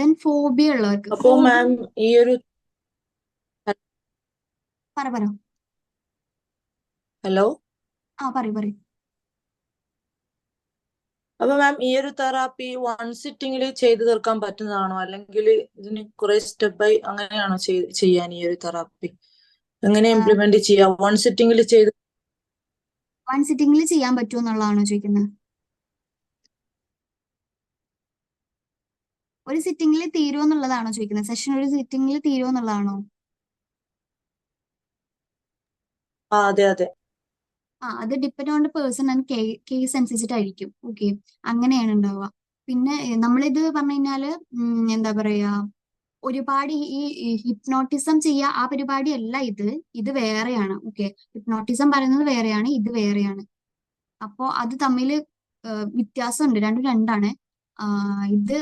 ദെൻ ഫോബിയ ഉള്ളവർക്ക് അപ്പോ മാം ഈ ഒരു പറ ഹലോ പറയൂ. അപ്പൊ മാം ഈ ഒരു തെറാപ്പി വൺ സിറ്റിംഗിൽ ചെയ്തു തീർക്കാൻ പറ്റുന്നതാണോ, അല്ലെങ്കിൽ ഇതിന് കുറെ സ്റ്റെപ്പായി അങ്ങനെയാണോ ചെയ്യാൻ ഈ ഒരു തെറാപ്പി എങ്ങനെ ഇംപ്ലിമെന്റ് ചെയ്യാം? വൺ സിറ്റിംഗിൽ ചെയ്ത് വൺ സിറ്റിംഗിൽ ചെയ്യാൻ പറ്റുമോ എന്നുള്ളതാണോ ചോദിക്കുന്നത്? ഒരു സിറ്റിംഗിൽ തീരുമോ എന്നുള്ളതാണോ ചോദിക്കുന്നത്? സെഷൻ ഒരു സിറ്റിംഗിൽ തീരുമോ എന്നുള്ളതാണോ? അതെ അതെ. അത് depend on the person and case അനുസരിച്ചിട്ടായിരിക്കും. ഓക്കെ, അങ്ങനെയാണ് ഉണ്ടാവുക. പിന്നെ നമ്മളിത് പറഞ്ഞു കഴിഞ്ഞാല് എന്താ പറയാ, ഒരുപാട് ഈ ഹിപ്നോട്ടിസം ചെയ്യുക ആ പരിപാടി അല്ല ഇത് വേറെയാണ്. ഓക്കെ, ഹിപ്നോട്ടിസം പറയുന്നത് വേറെയാണ്, ഇത് വേറെയാണ്. അപ്പോ അത് തമ്മിൽ വ്യത്യാസമുണ്ട്, രണ്ടും രണ്ടാണ്. ഇത്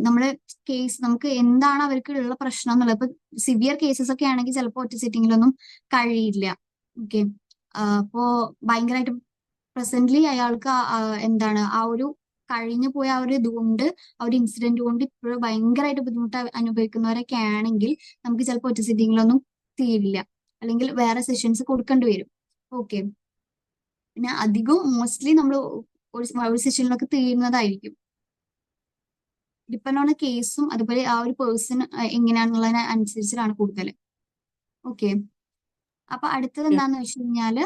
നമ്മള് കേസ് നമുക്ക് എന്താണ് അവർക്ക് ഉള്ള പ്രശ്നം എന്നുള്ളത്. ഇപ്പൊ സിവിയർ കേസസ് ഒക്കെ ആണെങ്കിൽ ചിലപ്പോൾ ഒറ്റ സിറ്റിങ്ങിലൊന്നും കഴിയില്ല. ഓക്കെ, അപ്പോ ഭയങ്കരമായിട്ട് പ്രസന്റ്ലി അയാൾക്ക് എന്താണ് ആ ഒരു കഴിഞ്ഞു പോയ ആ ഒരു ഇതുകൊണ്ട് ആ ഒരു ഇൻസിഡന്റ് കൊണ്ട് ഇപ്പോഴും ഭയങ്കരമായിട്ട് ബുദ്ധിമുട്ട് അനുഭവിക്കുന്നവരൊക്കെ ആണെങ്കിൽ നമുക്ക് ചിലപ്പോൾ ഒറ്റ സിറ്റിങ്ങിലൊന്നും തീരില്ല, അല്ലെങ്കിൽ വേറെ സെഷൻസ് കൊടുക്കേണ്ടി വരും. ഓക്കെ, പിന്നെ അധികവും മോസ്റ്റ്ലി നമ്മൾ ഒരു സെഷനിലൊക്കെ തീരുന്നതായിരിക്കും. ഡിപ്പെൻഡ് ഓൺ കേസും അതുപോലെ ആ ഒരു പേഴ്സൺ എങ്ങനെയാണെന്നുള്ളതിനെ അനുസരിച്ചിട്ടാണ് കൂടുതൽ. ഓക്കെ, അപ്പൊ അടുത്തത് എന്താന്ന് വെച്ച് കഴിഞ്ഞാല്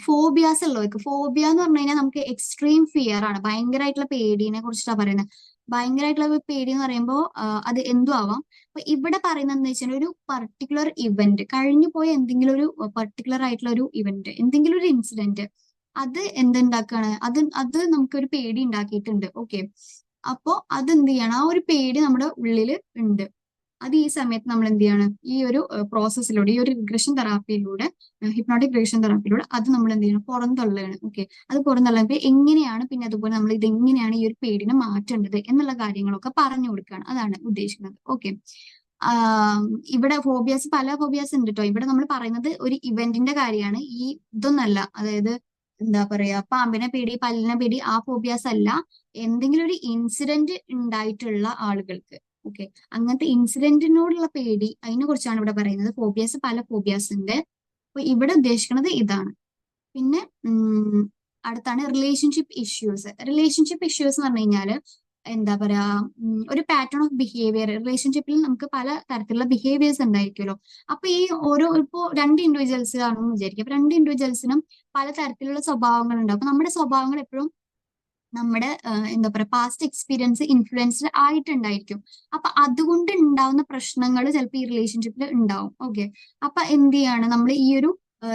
ഫോബിയാസ് ഉള്ളവർക്ക്. ഫോബിയ എന്ന് പറഞ്ഞു കഴിഞ്ഞാൽ നമുക്ക് എക്സ്ട്രീം ഫിയർ ആണ്, ഭയങ്കരമായിട്ടുള്ള പേടിനെ കുറിച്ചിട്ടാണ് പറയുന്നത്. ഭയങ്കരമായിട്ടുള്ള പേടി എന്ന് പറയുമ്പോൾ അത് എന്തും ആവാം. അപ്പൊ ഇവിടെ പറയുന്നത് എന്താ വെച്ചാൽ ഒരു പർട്ടിക്കുലർ ഇവന്റ്, കഴിഞ്ഞു പോയ എന്തെങ്കിലും ഒരു പർട്ടിക്കുലർ ആയിട്ടുള്ള ഒരു ഇവന്റ്, എന്തെങ്കിലും ഒരു ഇൻസിഡന്റ്, അത് എന്തുണ്ടാക്കാണ്, അത് നമുക്കൊരു പേടി ഉണ്ടാക്കിയിട്ടുണ്ട്. ഓക്കെ, അപ്പോ അതെന്ത് ചെയ്യണം, ആ ഒരു പേടി നമ്മുടെ ഉള്ളിൽ ഉണ്ട്. അത് ഈ സമയത്ത് നമ്മൾ എന്ത് ചെയ്യണം, ഈ ഒരു പ്രോസസ്സിലൂടെ, ഈ ഒരു റിഗ്രഷൻ തെറാപ്പിയിലൂടെ, ഹിപ്നോട്ടിക് റിഗ്രഷൻ തെറാപ്പിയിലൂടെ അത് നമ്മൾ എന്ത് ചെയ്യണം, പുറന്തള്ളുകയാണ്. ഓക്കെ, അത് പുറന്തള്ളുമ്പോൾ എങ്ങനെയാണ്, പിന്നെ അതുപോലെ നമ്മൾ ഇത് എങ്ങനെയാണ് ഈ ഒരു പേടിനെ മാറ്റേണ്ടത് എന്നുള്ള കാര്യങ്ങളൊക്കെ പറഞ്ഞു കൊടുക്കുകയാണ്. അതാണ് ഉദ്ദേശിക്കുന്നത്. ഓക്കെ, ഇവിടെ ഫോബിയാസ്, പല ഫോബിയാസ് ഉണ്ട് കേട്ടോ. ഇവിടെ നമ്മൾ പറയുന്നത് ഒരു ഇവന്റിന്റെ കാര്യമാണ്, ഈ ഇതൊന്നല്ല. അതായത് എന്താ പറയാ, പാമ്പിനെ പേടി, പല്ലിനെ പേടി, ആ ഫോബിയാസ് അല്ല. എന്തെങ്കിലും ഒരു ഇൻസിഡന്റ് ഉണ്ടായിട്ടുള്ള ആളുകൾക്ക്, ഓക്കെ, അങ്ങനത്തെ ഇൻസിഡന്റിനോടുള്ള പേടി, അതിനെ കുറിച്ചാണ് ഇവിടെ പറയുന്നത്. ഫോബിയാസ്, പല ഫോബിയാസ് ഉണ്ട്. അപ്പൊ ഇവിടെ ഉദ്ദേശിക്കുന്നത് ഇതാണ്. പിന്നെ അടുത്താണ് റിലേഷൻഷിപ്പ് ഇഷ്യൂസ്. റിലേഷൻഷിപ്പ് ഇഷ്യൂസ് എന്ന് പറഞ്ഞു കഴിഞ്ഞാല് എന്താ പറയാ, ഒരു പാറ്റേൺ ഓഫ് ബിഹേവിയർ. റിലേഷൻഷിപ്പിൽ നമുക്ക് പല തരത്തിലുള്ള ബിഹേവിയേഴ്സ് ഉണ്ടായിരിക്കുമല്ലോ. അപ്പൊ ഈ ഇപ്പോ രണ്ട് ഇൻഡിവിജ്വൽസ് ആണെന്ന് വിചാരിക്കുക. അപ്പൊ രണ്ട് ഇൻഡിവിജ്വൽസിനും പല തരത്തിലുള്ള സ്വഭാവങ്ങൾ ഉണ്ടാവും. അപ്പൊ നമ്മുടെ സ്വഭാവങ്ങൾ എപ്പോഴും നമ്മുടെ എന്താ പറയാ പാസ്റ്റ് എക്സ്പീരിയൻസ് ഇൻഫ്ലുവൻസ്ഡ് ആയിട്ടുണ്ടായിരിക്കും. അപ്പൊ അതുകൊണ്ട് ഉണ്ടാവുന്ന പ്രശ്നങ്ങൾ ചിലപ്പോൾ ഈ റിലേഷൻഷിപ്പിൽ ഉണ്ടാവും. ഓക്കെ, അപ്പൊ എന്ത് ചെയ്യാണ് നമ്മൾ ഈ ഒരു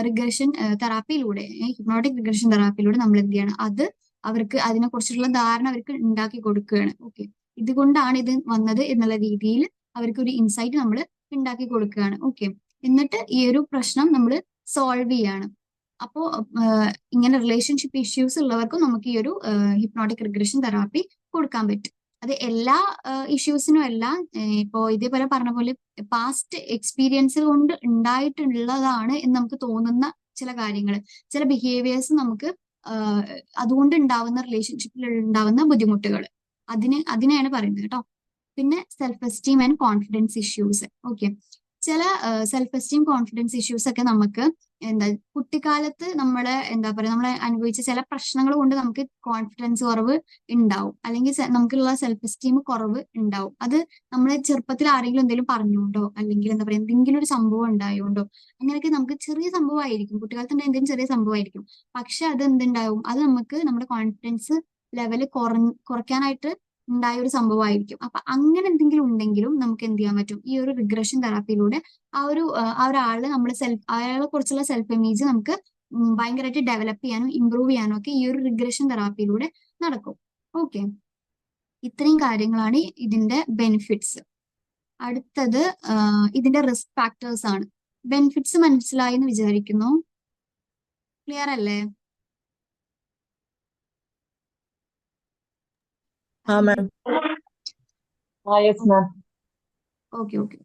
റിഗ്രഷൻ തെറാപ്പിയിലൂടെ, ഹിപ്നോട്ടിക് റിഗ്രഷൻ തെറാപ്പിയിലൂടെ നമ്മൾ എന്ത് ചെയ്യണം, അത് അവർക്ക് അതിനെ കുറിച്ചുള്ള ധാരണ അവർക്ക് ഉണ്ടാക്കി കൊടുക്കുകയാണ്. ഓക്കെ, ഇതുകൊണ്ടാണ് ഇത് വന്നത് എന്നുള്ള രീതിയിൽ അവർക്ക് ഒരു ഇൻസൈറ്റ് നമ്മൾ ഉണ്ടാക്കി കൊടുക്കുകയാണ്. ഓക്കെ, എന്നിട്ട് ഈ ഒരു പ്രശ്നം നമ്മൾ സോൾവ് ചെയ്യാണ്. അപ്പോ ഇങ്ങനെ റിലേഷൻഷിപ്പ് ഇഷ്യൂസ് ഉള്ളവർക്കും നമുക്ക് ഈ ഒരു ഹിപ്നോട്ടിക് റിഗ്രഷൻ തെറാപ്പി കൊടുക്കാൻ പറ്റും. അത് എല്ലാ ഇഷ്യൂസിനും അല്ല. ഇപ്പോ ഇതേപോലെ പറഞ്ഞ പോലെ പാസ്റ്റ് എക്സ്പീരിയൻസ് കൊണ്ട് ഉണ്ടായിട്ടുള്ളതാണ് എന്ന് നമുക്ക് തോന്നുന്ന ചില കാര്യങ്ങൾ, ചില ബിഹേവിയേഴ്സ് നമുക്ക് അതുകൊണ്ട് ഉണ്ടാവുന്ന റിലേഷൻഷിപ്പിൽ ഉണ്ടാവുന്ന ബുദ്ധിമുട്ടുകൾ, അതിനെയാണ് പറയുന്നത് കേട്ടോ. പിന്നെ self esteem and confidence issues. Okay, ചില സെൽഫ് എസ്റ്റീം കോൺഫിഡൻസ് ഇഷ്യൂസ് ഒക്കെ നമുക്ക് എന്താ കുട്ടിക്കാലത്ത് എന്താ പറയുക, നമ്മൾ അനുഭവിച്ച ചില പ്രശ്നങ്ങൾ കൊണ്ട് നമുക്ക് കോൺഫിഡൻസ് കുറവ് ഉണ്ടാവും, അല്ലെങ്കിൽ നമുക്കുള്ള സെൽഫ് എസ്റ്റീം കുറവ് ഉണ്ടാവും. അത് നമ്മളെ ചെറുപ്പത്തിൽ ആരെങ്കിലും എന്തെങ്കിലും പറഞ്ഞുകൊണ്ടോ, അല്ലെങ്കിൽ എന്താ പറയുക എന്തെങ്കിലും ഒരു സംഭവം ഉണ്ടായോണ്ടോ, അങ്ങനെയൊക്കെ നമുക്ക് ചെറിയ സംഭവമായിരിക്കും, കുട്ടിക്കാലത്ത് എന്തെങ്കിലും ചെറിയ സംഭവമായിരിക്കും. പക്ഷെ അത് എന്തുണ്ടാവും, അത് നമുക്ക് നമ്മുടെ കോൺഫിഡൻസ് ലെവല് കുറയ്ക്കാനായിട്ട് ഉണ്ടായ ഒരു സംഭവമായിരിക്കും. അപ്പൊ അങ്ങനെ എന്തെങ്കിലും ഉണ്ടെങ്കിലും നമുക്ക് എന്ത് ചെയ്യാൻ പറ്റും, ഈ ഒരു റിഗ്രഷൻ തെറാപ്പിയിലൂടെ ആ ഒരാള് നമ്മൾ അയാളെ കുറിച്ചുള്ള സെൽഫ് ഇമേജ് നമുക്ക് ഭയങ്കരമായിട്ട് ഡെവലപ്പ് ചെയ്യാനും ഇമ്പ്രൂവ് ചെയ്യാനും ഒക്കെ ഈ ഒരു റിഗ്രഷൻ തെറാപ്പിയിലൂടെ നടക്കും. ഓക്കെ, ഇത്രയും കാര്യങ്ങളാണ് ഇതിന്റെ ബെനിഫിറ്റ്സ്. അടുത്തത് ഇതിന്റെ റിസ്ക് ഫാക്ടേഴ്സ് ആണ്. ബെനിഫിറ്റ്സ് മനസ്സിലായി എന്ന് വിചാരിക്കുന്നു. ക്ലിയർ അല്ലേ? ആ ma'am. Yes ma'am. Okay okay.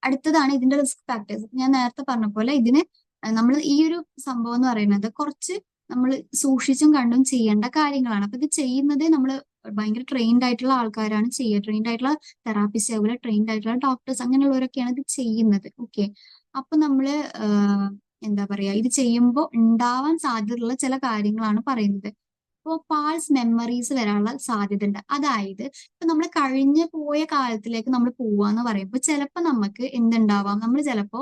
അടുത്തതാണ് ഇതിന്റെ റിസ്ക് ഫാക്ടേഴ്സ്. ഞാൻ നേരത്തെ പറഞ്ഞ പോലെ ഇതിന് നമ്മൾ ഈ ഒരു സംഭവം എന്ന് പറയുന്നത് കുറച്ച് നമ്മൾ സൂക്ഷിച്ചും കണ്ടും ചെയ്യേണ്ട കാര്യങ്ങളാണ്. അപ്പൊ ഇത് ചെയ്യുന്നത് നമ്മൾ ഭയങ്കര ട്രെയിൻഡ് ആയിട്ടുള്ള ആൾക്കാരാണ് ചെയ്യുക. ട്രെയിൻഡ് ആയിട്ടുള്ള തെറാപ്പിസ്റ്റ്, അതുപോലെ ട്രെയിൻഡ് ആയിട്ടുള്ള ഡോക്ടേഴ്സ്, അങ്ങനെയുള്ളവരൊക്കെയാണ് ഇത് ചെയ്യുന്നത്. ഓക്കെ, അപ്പൊ നമ്മള് എന്താ പറയാ, ഇത് ചെയ്യുമ്പോൾ ഉണ്ടാവാൻ സാധ്യതയുള്ള ചില കാര്യങ്ങളാണ് പറയുന്നത്. ഇപ്പോൾ പാൾസ് മെമ്മറീസ് വരാനുള്ള സാധ്യത ഉണ്ട്. അതായത് ഇപ്പൊ നമ്മൾ കഴിഞ്ഞു പോയ കാലത്തിലേക്ക് നമ്മൾ പോവാന്ന് പറയുമ്പോൾ ചിലപ്പോൾ നമുക്ക് എന്തുണ്ടാവാം, നമ്മൾ ചിലപ്പോ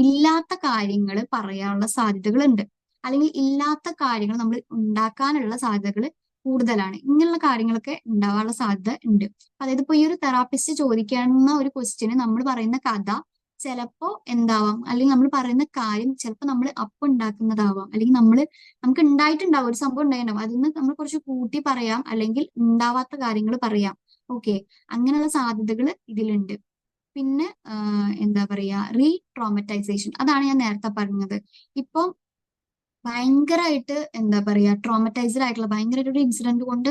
ഇല്ലാത്ത കാര്യങ്ങൾ പറയാനുള്ള സാധ്യതകളുണ്ട്, അല്ലെങ്കിൽ ഇല്ലാത്ത കാര്യങ്ങൾ നമ്മൾ ഉണ്ടാക്കാനുള്ള സാധ്യതകൾ കൂടുതലാണ്. ഇങ്ങനെയുള്ള കാര്യങ്ങളൊക്കെ ഉണ്ടാവാനുള്ള സാധ്യത ഉണ്ട്. അതായത് ഇപ്പൊ ഈ ഒരു തെറാപ്പിസ്റ്റ് ചോദിക്കാവുന്ന ഒരു ക്വസ്റ്റ്യന് നമ്മൾ പറയുന്ന കഥ ചിലപ്പോ എന്താവാം, അല്ലെങ്കിൽ നമ്മൾ പറയുന്ന കാര്യം ചിലപ്പോൾ നമ്മൾ അപ്പ് ഉണ്ടാക്കുന്നതാവാം, അല്ലെങ്കിൽ നമുക്ക് ഉണ്ടായിട്ടുണ്ടാവും, ഒരു സംഭവം ഉണ്ടായിട്ടുണ്ടാവും, അതിൽ നിന്ന് നമ്മൾ കുറച്ച് കൂട്ടി പറയാം, അല്ലെങ്കിൽ ഉണ്ടാവാത്ത കാര്യങ്ങൾ പറയാം. ഓക്കെ, അങ്ങനെയുള്ള സാധ്യതകൾ ഇതിലുണ്ട്. പിന്നെ എന്താ പറയാ, റീ ട്രോമറ്റൈസേഷൻ, അതാണ് ഞാൻ നേരത്തെ പറഞ്ഞത്. ഇപ്പൊ ഭയങ്കരമായിട്ട് എന്താ പറയാ, ട്രോമറ്റൈസ്ഡ് ആയിട്ടുള്ള ഭയങ്കരമായിട്ട് ഒരു ഇൻസിഡന്റ് കൊണ്ട്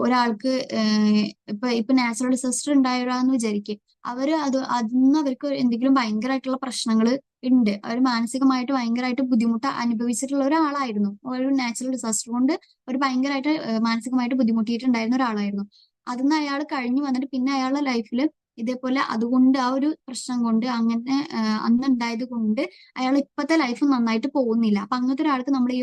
ഒരാൾക്ക് ഇപ്പൊ നാച്ചുറൽ ഡിസാസ്റ്റർ ഉണ്ടായവരാന്ന് വിചാരിക്കും, അതിന്ന് അവർക്ക് എന്തെങ്കിലും ഭയങ്കരമായിട്ടുള്ള പ്രശ്നങ്ങൾ ഉണ്ട്, അവർ മാനസികമായിട്ട് ഭയങ്കരമായിട്ട് ബുദ്ധിമുട്ട് അനുഭവിച്ചിട്ടുള്ള ഒരാളായിരുന്നു, ഒരു നാച്ചുറൽ ഡിസാസ്റ്റർ കൊണ്ട് ഒരു ഭയങ്കരമായിട്ട് മാനസികമായിട്ട് ബുദ്ധിമുട്ടിയിട്ടുണ്ടായിരുന്ന ഒരാളായിരുന്നു. അതിന്ന് അയാൾ കഴിഞ്ഞു വന്നിട്ട് പിന്നെ അയാളുടെ ലൈഫിൽ ഇതേപോലെ അതുകൊണ്ട് ആ ഒരു പ്രശ്നം കൊണ്ട് അങ്ങനെ അന്ന് ഉണ്ടായത് കൊണ്ട് അയാൾ ഇപ്പോഴത്തെ ലൈഫ് നന്നായിട്ട് പോകുന്നില്ല. അപ്പൊ അങ്ങനത്തെ ഒരാൾക്ക് നമ്മൾ ഈ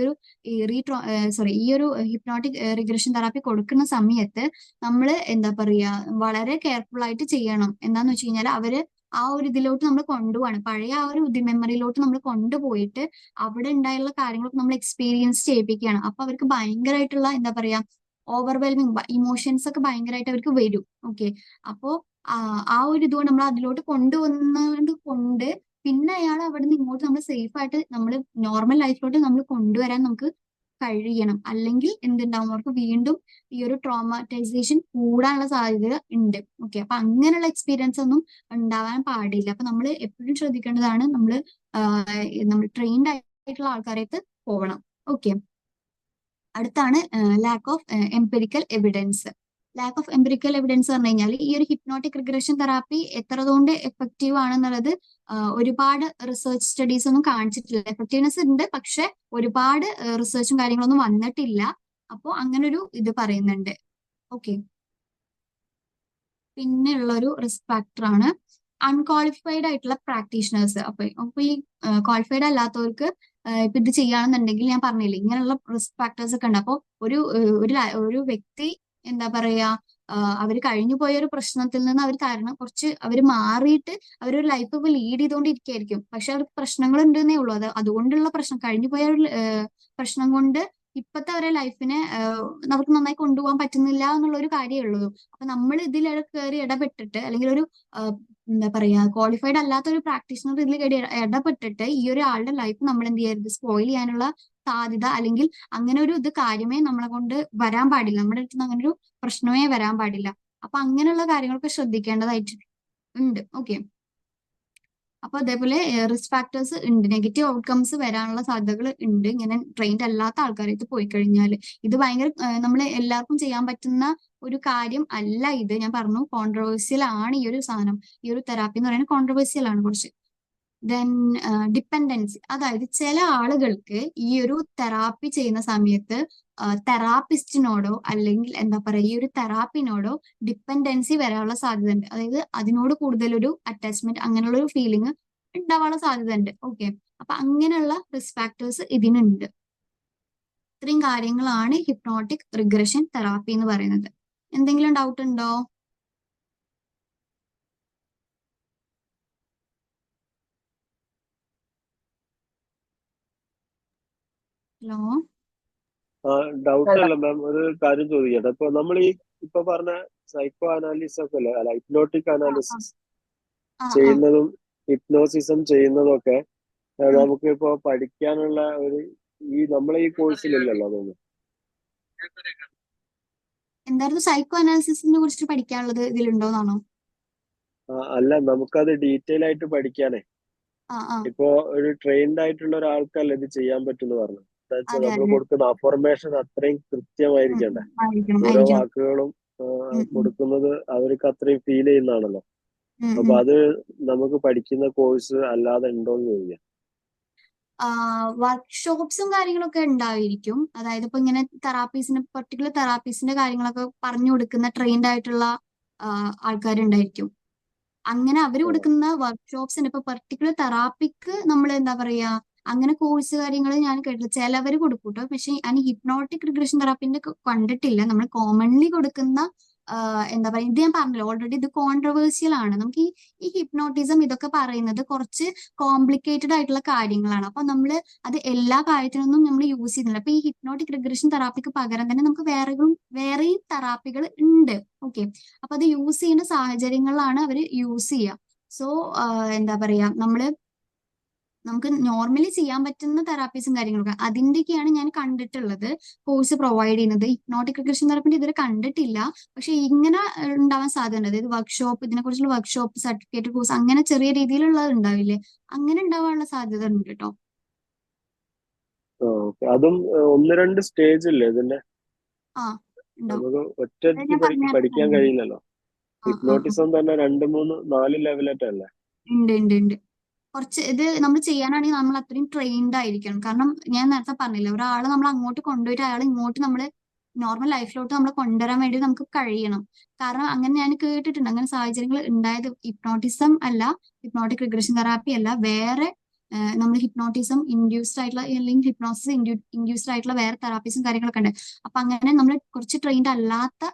ഒരു ഹിപ്നോട്ടിക് റിഗ്രഷൻ തെറാപ്പി കൊടുക്കുന്ന സമയത്ത് നമ്മൾ എന്താ പറയാ, വളരെ കെയർഫുൾ ആയിട്ട് ചെയ്യണം. എന്താന്ന് വെച്ച് കഴിഞ്ഞാൽ അവര് ആ ഒരു ഇതിലോട്ട് നമ്മൾ കൊണ്ടുപോവാണ്, പഴയ ആ ഒരു മെമ്മറിയിലോട്ട് നമ്മൾ കൊണ്ടുപോയിട്ട് അവിടെ ഉണ്ടായുള്ള കാര്യങ്ങളൊക്കെ നമ്മൾ എക്സ്പീരിയൻസ് ചെയ്യിപ്പിക്കുകയാണ്. അപ്പൊ അവർക്ക് ഭയങ്കരമായിട്ടുള്ള എന്താ പറയാ, ഓവർവെൽമിങ് ഇമോഷൻസ് ഒക്കെ ഭയങ്കരമായിട്ട് അവർക്ക് വരും. ഓക്കെ, അപ്പോ ആ ഒരു ഇതുകൊണ്ട് നമ്മൾ അതിലോട്ട് കൊണ്ടുവന്നത് കൊണ്ട് പിന്നെ അയാൾ അവിടെ നിന്ന് ഇങ്ങോട്ട് നമ്മൾ സേഫ് ആയിട്ട് നമ്മൾ നോർമൽ ലൈഫിലോട്ട് നമ്മൾ കൊണ്ടുവരാൻ നമുക്ക് കഴിയണം. അല്ലെങ്കിൽ എന്തുണ്ടാവും, അവർക്ക് വീണ്ടും ഈ ഒരു ട്രോമാറ്റൈസേഷൻ കൂടാനുള്ള സാധ്യത ഉണ്ട്. ഓക്കെ, അപ്പൊ അങ്ങനെയുള്ള എക്സ്പീരിയൻസ് ഒന്നും ഉണ്ടാവാൻ പാടില്ല. അപ്പൊ നമ്മൾ എപ്പോഴും ശ്രദ്ധിക്കേണ്ടതാണ്, നമ്മൾ ട്രെയിൻഡ് ആയിട്ടുള്ള ആൾക്കാരായിട്ട് പോകണം. ഓക്കെ, അടുത്താണ് lack of empirical evidence. Lack of empirical evidence പറഞ്ഞു കഴിഞ്ഞാൽ ഈ ഒരു ഹിപ്നോട്ടിക് റിഗ്രഷൻ തെറാപ്പി എത്രത്തോണ്ട് എഫക്റ്റീവ് ആണെന്നുള്ളത് ഒരുപാട് റിസർച്ച് സ്റ്റഡീസ് ഒന്നും കാണിച്ചിട്ടില്ല. എഫക്റ്റീവ്നെസ് ഉണ്ട്, പക്ഷെ ഒരുപാട് റിസർച്ചും കാര്യങ്ങളൊന്നും വന്നിട്ടില്ല. അപ്പോൾ അങ്ങനെ ഒരു ഇത് പറയുന്നുണ്ട്. ഓക്കെ, പിന്നെ ഉള്ളൊരു റിസ്ക് ഫാക്ടർ ആണ് അൺക്വാളിഫൈഡ് ആയിട്ടുള്ള പ്രാക്ടീഷണേഴ്സ്. അപ്പൊ ഈ ക്വാളിഫൈഡ് അല്ലാത്തവർക്ക് ഇപ്പൊ ഇത് ചെയ്യുകയാണെന്നുണ്ടെങ്കിൽ ഞാൻ പറഞ്ഞില്ലേ ഇങ്ങനെയുള്ള റിസ്ക് ഫാക്ടേഴ്സ് ഒക്കെ ഉണ്ട്. അപ്പോൾ ഒരു വ്യക്തി എന്താ പറയാ, അവർ കഴിഞ്ഞു പോയ ഒരു പ്രശ്നത്തിൽ നിന്ന് അവർ കുറച്ച് അവർ മാറിയിട്ട് അവരൊരു ലൈഫ് ഇപ്പൊ ലീഡ് ചെയ്തുകൊണ്ടിരിക്കുകയായിരിക്കും, പക്ഷെ അവർക്ക് പ്രശ്നങ്ങൾ ഉണ്ടെന്നേ ഉള്ളൂ. അതുകൊണ്ടുള്ള പ്രശ്നം, കഴിഞ്ഞു പോയ ഒരു പ്രശ്നം കൊണ്ട് ഇപ്പത്തെ അവരെ ലൈഫിനെ നമുക്ക് നന്നായി കൊണ്ടുപോകാൻ പറ്റുന്നില്ല എന്നുള്ള ഒരു കാര്യമേ ഉള്ളൂ. അപ്പൊ നമ്മൾ ഇതിൽ കയറി ഇടപെട്ടിട്ട്, അല്ലെങ്കിൽ ഒരു എന്താ പറയാ, ക്വാളിഫൈഡ് അല്ലാത്ത ഒരു പ്രാക്ടീഷണർ ഇതിൽ കയറി ഇടപെട്ടിട്ട് ഈ ഒരു ആളുടെ ലൈഫ് നമ്മൾ എന്ത് ചെയ്യരുത്, സ്പോയിൽ ചെയ്യാനുള്ള സാധ്യത, അല്ലെങ്കിൽ അങ്ങനെ ഒരു കാര്യമേ നമ്മളെ കൊണ്ട് വരാൻ പാടില്ല, നമ്മുടെ അടുത്ത് നിന്ന് അങ്ങനെ ഒരു പ്രശ്നമേ വരാൻ പാടില്ല. അപ്പൊ അങ്ങനെയുള്ള കാര്യങ്ങളൊക്കെ ശ്രദ്ധിക്കേണ്ടതായിട്ട് ഉണ്ട്. ഓക്കെ, അപ്പൊ അതേപോലെ റിസ്ക് ഫാക്ടേഴ്സ് ഉണ്ട്, നെഗറ്റീവ് ഔട്ട്കംസ് വരാനുള്ള സാധ്യതകൾ ഉണ്ട് ഇങ്ങനെ ട്രെയിൻഡ് അല്ലാത്ത ആൾക്കാരായിട്ട് പോയി കഴിഞ്ഞാൽ. ഇത് ഭയങ്കര നമ്മൾ എല്ലാവർക്കും ചെയ്യാൻ പറ്റുന്ന ഒരു കാര്യം അല്ല ഇത്. ഞാൻ പറഞ്ഞു കോൺട്രവേഴ്സ്യൽ ആണ് ഈ ഒരു സാധനം, ഈ ഒരു തെറാപ്പി എന്ന് പറയുന്നത് കോൺട്രവേഴ്സ്യൽ ആണ് കുറച്ച്. ദെൻ ഡിപ്പെൻഡൻസി, അതായത് ചില ആളുകൾക്ക് ഈ ഒരു തെറാപ്പി ചെയ്യുന്ന സമയത്ത് തെറാപ്പിസ്റ്റിനോടോ അല്ലെങ്കിൽ എന്താ പറയുക ഈ ഒരു തെറാപ്പിനോടോ ഡിപ്പെൻഡൻസി വരാനുള്ള സാധ്യത ഉണ്ട്. അതായത് അതിനോട് കൂടുതലൊരു അറ്റാച്ച്മെന്റ്, അങ്ങനെയുള്ള ഒരു ഫീലിംഗ് ഉണ്ടാവാനുള്ള സാധ്യത ഉണ്ട്. ഓക്കെ, അപ്പൊ അങ്ങനെയുള്ള റിസ്ക് ഫാക്ടേഴ്സ് ഇതിനുണ്ട്. ഇത്രയും കാര്യങ്ങളാണ് ഹിപ്നോട്ടിക് റിഗ്രഷൻ തെറാപ്പി എന്ന് പറയുന്നത്. എന്തെങ്കിലും ഡൗട്ട് ഉണ്ടോ? ഹലോ? ഡൗട്ട് അല്ല അല്ല മാം, ഒരു കാര്യം ചോദിക്കട്ടെ. ഇപ്പൊ നമ്മൾ ഈ ഇപ്പൊ പറഞ്ഞ സൈക്കോ അനാലിസിസ് ഒക്കെ അല്ലേ, അല്ല ഹിപ്നോട്ടിക് ആ അനാലിസിസ് ആ ആ ചെയ്യുന്നതും ഹിപ്നോസിസം ചെയ്യുന്നതും ഒക്കെ ഉം. നമുക്ക് ഇപ്പൊ പഠിക്കാനുള്ള ഒരു നമ്മളെ ഈ കോഴ്സിലില്ലല്ലോ അതൊന്നും. എന്തായിരുന്നു സൈക്കോ അനാലിസിസിനെ കുറിച്ച് പഠിക്കാനുള്ളത് ഇതിലുണ്ടോന്നാണോ? അല്ല, നമുക്കത് ഡീറ്റെയിൽ ആയിട്ട് പഠിക്കാനേ. ആ ആ ഇപ്പോ ഒരു ട്രെയിൻഡ് ആയിട്ടുള്ള ഒരാൾക്കല്ല ഇത് ചെയ്യാൻ പറ്റുമെന്ന് പറഞ്ഞു. എന്താ വെച്ചാൽ അതെ നമ്മൾ അതെ കൊടുക്കുന്ന അഫർമേഷൻ അത്രയും കൃത്യമായിരിക്കണ്ടേ. ആയിരിക്കണം ഓരോ ആയിരിക്കണം. വാക്കുകളും ഉം, ഉം, കൊടുക്കുന്നത് അവർക്ക് അത്രയും ഫീൽ ചെയ്യുന്നതാണല്ലോ. ഉം, അപ്പൊ ഉം. അത് നമുക്ക് പഠിക്കുന്ന കോഴ്സ് അല്ലാതെ ഉണ്ടോന്ന് ചോദിക്കാം. വർക്ക്ഷോപ്സും കാര്യങ്ങളൊക്കെ ഉണ്ടായിരിക്കും. അതായത് ഇപ്പൊ ഇങ്ങനെ പർട്ടിക്കുലർ തെറാപ്പീസിന്റെ കാര്യങ്ങളൊക്കെ പറഞ്ഞു കൊടുക്കുന്ന ട്രെയിൻഡ് ആയിട്ടുള്ള ആൾക്കാരുണ്ടായിരിക്കും. അങ്ങനെ അവർ ആ, കൊടുക്കുന്ന വർക്ക്ഷോപ്സിന് ഇപ്പൊ പർട്ടിക്കുലർ തെറാപ്പിക്ക് നമ്മൾ എന്താ പറയാ അങ്ങനെ കോഴ്സ് കാര്യങ്ങൾ ഞാൻ കേട്ടില്ല. ചിലവർ കൊടുക്കും കേട്ടോ. പക്ഷെ ഞാൻ ഹിപ്നോട്ടിക് റിഗ്രഷൻ തെറാപ്പിന്റെ കണ്ടിട്ടില്ല. നമ്മൾ കോമൺലി കൊടുക്കുന്ന എന്താ പറയാ, ഇത് ഞാൻ പറഞ്ഞല്ലോ ഓൾറെഡി, ഇത് കോൺട്രവേഴ്സ്യൽ ആണ്. നമുക്ക് ഈ ഹിപ്നോട്ടിസം ഇതൊക്കെ പറയുന്നത് കുറച്ച് കോംപ്ലിക്കേറ്റഡ് ആയിട്ടുള്ള കാര്യങ്ങളാണ്. അപ്പൊ നമ്മൾ അത് എല്ലാ കാര്യത്തിനൊന്നും നമ്മൾ യൂസ് ചെയ്യുന്നില്ല. അപ്പൊ ഈ ഹിപ്നോട്ടിക് റിഗ്രഷൻ തെറാപ്പിക്ക് പകരം തന്നെ നമുക്ക് വേറെയും തെറാപ്പികൾ ഉണ്ട്. ഓക്കെ, അപ്പൊ അത് യൂസ് ചെയ്യുന്ന സാഹചര്യങ്ങളിലാണ് അവർ യൂസ് ചെയ്യുക. സോ എന്താ പറയാ, നമുക്ക് നോർമലി ചെയ്യാൻ പറ്റുന്ന തെറാപ്പീസും കാര്യങ്ങളൊക്കെ അതിന്റെയൊക്കെയാണ് ഞാൻ കണ്ടിട്ടുള്ളത് കോഴ്സ് പ്രൊവൈഡ് ചെയ്യുന്നത്. ഹിപ്നോട്ടിക് റിഗ്രഷൻ തെറാപ്പിന്റെ ഇതുവരെ കണ്ടിട്ടില്ല. പക്ഷെ ഇങ്ങനെ ഉണ്ടാവാൻ സാധ്യതയുണ്ട്. അതായത് വർക്ക്ഷോപ്പ്, ഇതിനെക്കുറിച്ചുള്ള വർക്ക്ഷോപ്പ്, സർട്ടിഫിക്കറ്റ് കോഴ്സ് അങ്ങനെ ചെറിയ രീതിയിലുള്ളത് ഉണ്ടാവില്ലേ, അങ്ങനെ ഉണ്ടാവാനുള്ള സാധ്യത ഉണ്ട് കേട്ടോ. ഓക്കെ. അതും ഒന്ന് രണ്ട് സ്റ്റേജ് ഇല്ലേ ഇതിന്റെ? ആ ഉണ്ടാവും. നമുക്ക് അത് ഒറ്റയ്ക്ക് ഞാൻ പഠിക്കാൻ പറഞ്ഞായിരുന്നു. കഴിയില്ലല്ലോ. ആ ആ ആ ഹിപ്നോട്ടിസം തന്നെ 2, 3, 4 ലെവലായിട്ടല്ലേ? ഉണ്ട് ഉണ്ട് ഉണ്ട്. കുറച്ച് ഇത് നമ്മൾ ചെയ്യാനാണെങ്കിൽ നമ്മൾ അത്രയും ട്രെയിൻഡ് ആയിരിക്കണം. കാരണം ഞാൻ നേരത്തെ പറഞ്ഞില്ല, ഒരാളെ നമ്മൾ അങ്ങോട്ട് കൊണ്ടുപോയിട്ട് അയാൾ ഇങ്ങോട്ട് നമ്മൾ നോർമൽ ലൈഫിലോട്ട് നമ്മൾ കൊണ്ടുവരാൻ വേണ്ടി നമുക്ക് കഴിയണം. കാരണം അങ്ങനെ ഞാൻ കേട്ടിട്ടുണ്ട്, അങ്ങനെ സാഹചര്യങ്ങൾ ഉണ്ടായത്. ഹിപ്നോട്ടിസം അല്ല, ഹിപ്നോട്ടിക് റിഗ്രഷൻ തെറാപ്പി അല്ല, വേറെ നമ്മൾ ഹിപ്നോട്ടിസം ഇൻഡ്യൂസ്ഡ് ആയിട്ടുള്ള അല്ലെങ്കിൽ ഹിപ്നോസിസ് ഇൻഡ്യൂസ്ഡ് ആയിട്ടുള്ള വേറെ തെറാപ്പീസും കാര്യങ്ങളൊക്കെ ഉണ്ട്. അപ്പൊ അങ്ങനെ നമ്മൾ കുറച്ച് ട്രെയിൻഡ് അല്ലാത്ത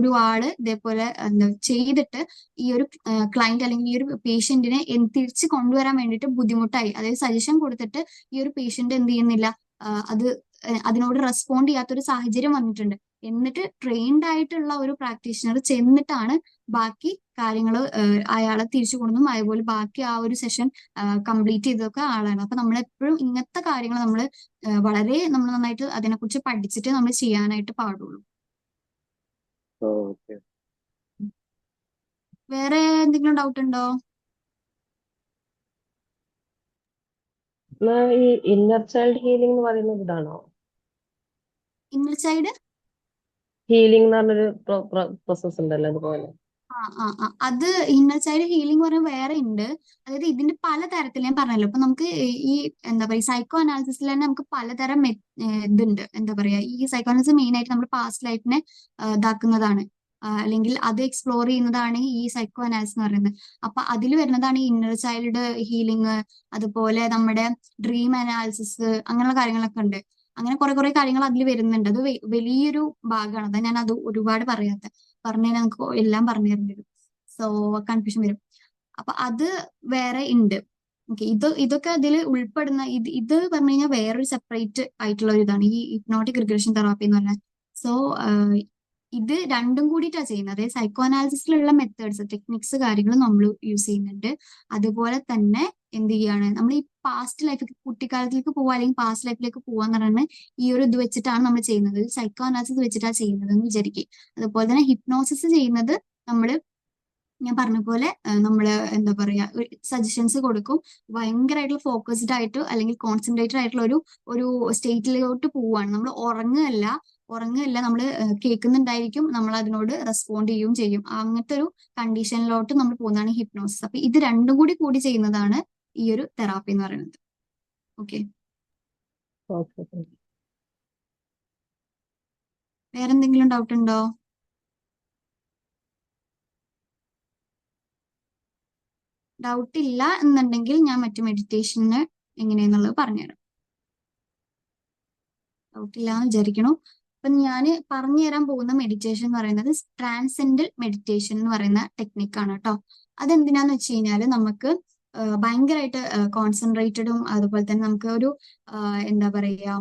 ഒരു ആള് ഇതേപോലെ എന്താ ചെയ്തിട്ട് ഈ ഒരു ക്ലയന്റ് അല്ലെങ്കിൽ ഈ ഒരു പേഷ്യന്റിനെ തിരിച്ച് കൊണ്ടുവരാൻ വേണ്ടിയിട്ട് ബുദ്ധിമുട്ടായി. അതായത് സജഷൻ കൊടുത്തിട്ട് ഈ ഒരു പേഷ്യന്റ് എന്ത് ചെയ്യുന്നില്ല, അത് അതിനോട് റെസ്പോണ്ട് ചെയ്യാത്തൊരു സാഹചര്യം വന്നിട്ടുണ്ട്. എന്നിട്ട് ട്രെയിൻഡ് ആയിട്ടുള്ള ഒരു പ്രാക്ടീഷണർ ചെന്നിട്ടാണ് ബാക്കി കാര്യങ്ങൾ അയാളെ തിരിച്ചു കൊണ്ടുവന്നും അതുപോലെ ബാക്കി ആ ഒരു സെഷൻ കംപ്ലീറ്റ് ചെയ്തതൊക്കെ ആളാണ്. അപ്പൊ നമ്മൾ എപ്പോഴും ഇങ്ങനത്തെ കാര്യങ്ങൾ നമ്മൾ വളരെ നമ്മൾ നന്നായിട്ട് അതിനെക്കുറിച്ച് പഠിച്ചിട്ട് നമ്മൾ ചെയ്യാനായിട്ട് പാടുള്ളൂ. ഓക്കെ. വേറെ എന്തെങ്കിലും ഡൗട്ട് ഉണ്ടോ? ഈ ഇന്നർ ചൈൽഡ് ഹീലിംഗ് എന്ന് പറയുന്നത് ഇതാണോ? ഇന്നർ ചൈൽഡ് ഹീലിംഗ് എന്ന് പറഞ്ഞൊരു പ്രോസസ് ഉണ്ടല്ലോ അതുപോലെ? അത് ഇന്നർ ചൈൽഡ് ഹീലിംഗ് പറഞ്ഞാൽ വേറെ ഉണ്ട്. അതായത് ഇതിന്റെ പല തരത്തിൽ ഞാൻ പറഞ്ഞല്ലോ. ഇപ്പൊ നമുക്ക് ഈ എന്താ പറയാ സൈക്കോ അനാലിസിസിൽ തന്നെ നമുക്ക് പലതരം ഇതുണ്ട്. എന്താ പറയാ, ഈ സൈക്കോ അനാലിസിസ് മെയിൻ ആയിട്ട് നമ്മൾ പാസ്റ്റ് ലൈഫിനെ ഇതാക്കുന്നതാണ്, അല്ലെങ്കിൽ അത് എക്സ്പ്ലോർ ചെയ്യുന്നതാണ് ഈ സൈക്കോ അനാലിസിസ് എന്ന് പറയുന്നത്. അപ്പൊ അതിൽ വരുന്നതാണ് ഈ ഇന്നർ ചൈൽഡ് ഹീലിംഗ്, അതുപോലെ നമ്മുടെ ഡ്രീം അനാലിസിസ്, അങ്ങനെയുള്ള കാര്യങ്ങളൊക്കെ ഉണ്ട്. അങ്ങനെ കുറെ കാര്യങ്ങൾ അതിൽ വരുന്നുണ്ട്. അത് വലിയൊരു ഭാഗമാണ്. അതാ ഞാൻ അത് ഒരുപാട് പറഞ്ഞു കഴിഞ്ഞാൽ നമുക്ക് എല്ലാം പറഞ്ഞു തരേണ്ടി വരും. സോ കൺഫ്യൂഷൻ വരും. അപ്പൊ അത് വേറെ ഉണ്ട്. ഓക്കെ, ഇതൊക്കെ അതിൽ ഉൾപ്പെടുന്ന ഇത് പറഞ്ഞു കഴിഞ്ഞാൽ വേറൊരു സെപ്പറേറ്റ് ആയിട്ടുള്ള ഒരു ഇതാണ് ഈ ഹിപ്നോട്ടിക് റിഗ്രഷൻ തെറാപ്പി എന്ന് പറഞ്ഞാൽ. സോ ഇത് രണ്ടും കൂടിയിട്ടാണ് ചെയ്യുന്നത്. അതായത് സൈക്കോ അനാലിസിസിലുള്ള മെത്തേഡ്സ്, ടെക്നിക്സ് കാര്യങ്ങൾ നമ്മൾ യൂസ് ചെയ്യുന്നുണ്ട്. അതുപോലെ തന്നെ എന്ത് ചെയ്യാണ്, നമ്മൾ ഈ പാസ്റ്റ് ലൈഫ്, കുട്ടിക്കാലത്തിലേക്ക് പോവുക അല്ലെങ്കിൽ പാസ്റ്റ് ലൈഫിലേക്ക് പോവാന്ന് പറയുന്നത് ഈ ഒരു ഇത് വെച്ചിട്ടാണ് നമ്മൾ ചെയ്യുന്നത്. സൈക്കോ അനാലിസിസ് വെച്ചിട്ടാണ് ചെയ്യുന്നത് എന്ന് വിചാരിക്കും. അതുപോലെ തന്നെ ഹിപ്നോസിസ് ചെയ്യുന്നത് നമ്മൾ ഞാൻ പറഞ്ഞ പോലെ നമ്മൾ എന്താ പറയാ സജഷൻസ് കൊടുക്കും. ഭയങ്കരമായിട്ടുള്ള ഫോക്കസ്ഡ് ആയിട്ട് അല്ലെങ്കിൽ കോൺസെൻട്രേറ്റഡ് ആയിട്ടുള്ള ഒരു സ്റ്റേറ്റിലോട്ട് പോവാണ്. നമ്മൾ ഉറങ്ങുകയല്ല, നമ്മൾ കേൾക്കുന്നുണ്ടായിരിക്കും, നമ്മൾ അതിനോട് റെസ്പോണ്ട് ചെയ്യും. അങ്ങനത്തെ ഒരു കണ്ടീഷനിലോട്ട് നമ്മൾ പോകുന്നതാണ് ഹിപ്നോസിസ്. അപ്പൊ ഇത് രണ്ടും കൂടി ചെയ്യുന്നതാണ് ഈ ഒരു തെറാപ്പി എന്ന് പറയുന്നത്. Okay, okay. വേറെന്തെങ്കിലും ഡൗട്ട് ഉണ്ടോ? ഡൗട്ട് ഇല്ല എന്നുണ്ടെങ്കിൽ ഞാൻ മറ്റു മെഡിറ്റേഷന് എങ്ങനെയാന്നുള്ളത് പറഞ്ഞുതരാം. ഡൗട്ട് ഇല്ല എന്ന് വിചാരിക്കണു. അപ്പൊ ഞാൻ പറഞ്ഞു തരാൻ പോകുന്ന മെഡിറ്റേഷൻ എന്ന് പറയുന്നത് ട്രാൻസെൻഡൽ മെഡിറ്റേഷൻ എന്ന് പറയുന്ന ടെക്നിക്കാണ് കേട്ടോ. അതെന്തിനാന്ന് വെച്ച് കഴിഞ്ഞാൽ നമുക്ക് ഭയങ്കരമായിട്ട് കോൺസെൻട്രേറ്റഡും അതുപോലെ തന്നെ നമുക്ക് ഒരു എന്താ പറയാ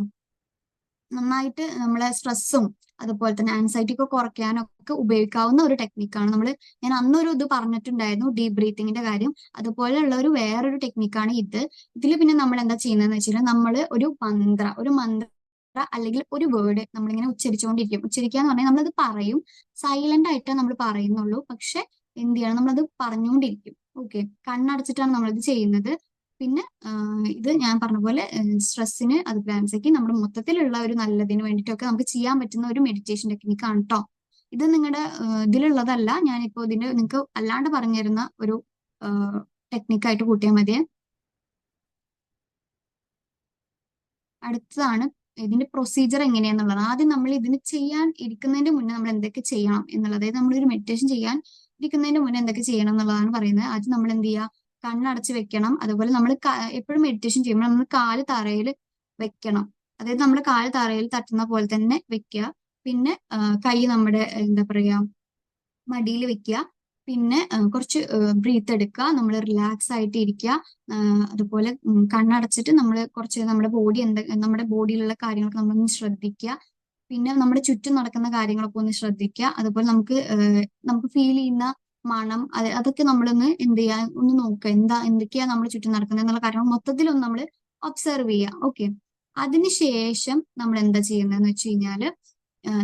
നന്നായിട്ട് നമ്മളെ സ്ട്രെസ്സും അതുപോലെ തന്നെ ആൻസൈറ്റി ഒക്കെ കുറയ്ക്കാനൊക്കെ ഉപയോഗിക്കാവുന്ന ഒരു ടെക്നിക്കാണ്. ഞാൻ അന്നൊരു ഇത് പറഞ്ഞിട്ടുണ്ടായിരുന്നു ഡീപ് ബ്രീത്തിങ്ങിന്റെ കാര്യം. അതുപോലെയുള്ള വേറൊരു ടെക്നിക്കാണ് ഇത്. ഇതിൽ പിന്നെ നമ്മൾ എന്താ ചെയ്യുന്നതെന്ന് വെച്ചാൽ നമ്മൾ ഒരു മന്ത്ര അല്ലെങ്കിൽ ഒരു വേർഡ് നമ്മളിങ്ങനെ ഉച്ചരിച്ചുകൊണ്ടിരിക്കും. ഉച്ചരിക്കുക എന്ന് പറഞ്ഞാൽ നമ്മളത് പറയും, സൈലന്റ് ആയിട്ടേ നമ്മൾ പറയുന്നുള്ളൂ. പക്ഷെ എന്ത് ചെയ്യണം, നമ്മളത് പറഞ്ഞുകൊണ്ടിരിക്കും. ഓക്കെ, കണ്ണടച്ചിട്ടാണ് നമ്മളിത് ചെയ്യുന്നത്. പിന്നെ ഇത് ഞാൻ പറഞ്ഞ പോലെ സ്ട്രെസ്സിന് അതുപോലെ ആൻസൈറ്റി നമ്മുടെ മൊത്തത്തിലുള്ള ഒരു നല്ലതിന് വേണ്ടിയിട്ടൊക്കെ നമുക്ക് ചെയ്യാൻ പറ്റുന്ന ഒരു മെഡിറ്റേഷൻ ടെക്നിക്കാണ് കേട്ടോ. ഇത് നിങ്ങളുടെ ഇതിലുള്ളതല്ല, ഞാനിപ്പോ ഇതിന് നിങ്ങൾക്ക് അല്ലാണ്ട് പറഞ്ഞു തരുന്ന ഒരു ടെക്നിക്കായിട്ട് കൂട്ടിയാൽ മതിയെ. അടുത്തതാണ് ഇതിന്റെ പ്രൊസീജിയർ എങ്ങനെയാന്നുള്ളത്. ആദ്യം നമ്മൾ ഇതിന് ചെയ്യാൻ ഇരിക്കുന്നതിന്റെ മുന്നേ നമ്മൾ എന്തൊക്കെ ചെയ്യണം എന്നുള്ളത്, അതായത് നമ്മളൊരു മെഡിറ്റേഷൻ ചെയ്യാൻ ഇരിക്കുന്നതിന്റെ മുന്നേ എന്തൊക്കെ ചെയ്യണം എന്നുള്ളതാണ് പറയുന്നത്. ആദ്യം നമ്മൾ എന്ത് ചെയ്യുക, കണ്ണടച്ച് വെക്കണം. അതുപോലെ നമ്മൾ എപ്പോഴും മെഡിറ്റേഷൻ ചെയ്യുമ്പോൾ നമ്മൾ കാല് തറയിൽ വെക്കണം. അതായത് നമ്മുടെ കാല് തറയിൽ തട്ടുന്ന പോലെ തന്നെ വെക്കുക. പിന്നെ കൈ നമ്മുടെ എന്താ പറയാ മടിയിൽ വെക്കുക. പിന്നെ കുറച്ച് ബ്രീത്ത് എടുക്കുക, നമ്മൾ റിലാക്സ് ആയിട്ട് ഇരിക്കുക. അതുപോലെ കണ്ണടച്ചിട്ട് നമ്മൾ കുറച്ച് നമ്മുടെ ബോഡിയിലുള്ള കാര്യങ്ങളൊക്കെ നമ്മളൊന്ന് ശ്രദ്ധിക്കുക. പിന്നെ നമ്മുടെ ചുറ്റും നടക്കുന്ന കാര്യങ്ങളൊക്കെ ഒന്ന് ശ്രദ്ധിക്കുക. അതുപോലെ നമുക്ക് ഫീൽ ചെയ്യുന്ന മണം അതൊക്കെ നമ്മളൊന്ന് എന്ത് ചെയ്യുക, ഒന്ന് നോക്കുക, എന്തൊക്കെയാ നമ്മുടെ ചുറ്റും നടക്കുന്നത് എന്നുള്ള കാര്യങ്ങൾ മൊത്തത്തിലൊന്ന് നമ്മൾ ഒബ്സർവ് ചെയ്യുക. ഓക്കെ, അതിനുശേഷം നമ്മൾ എന്താ ചെയ്യുന്നതെന്ന് വെച്ച് കഴിഞ്ഞാല്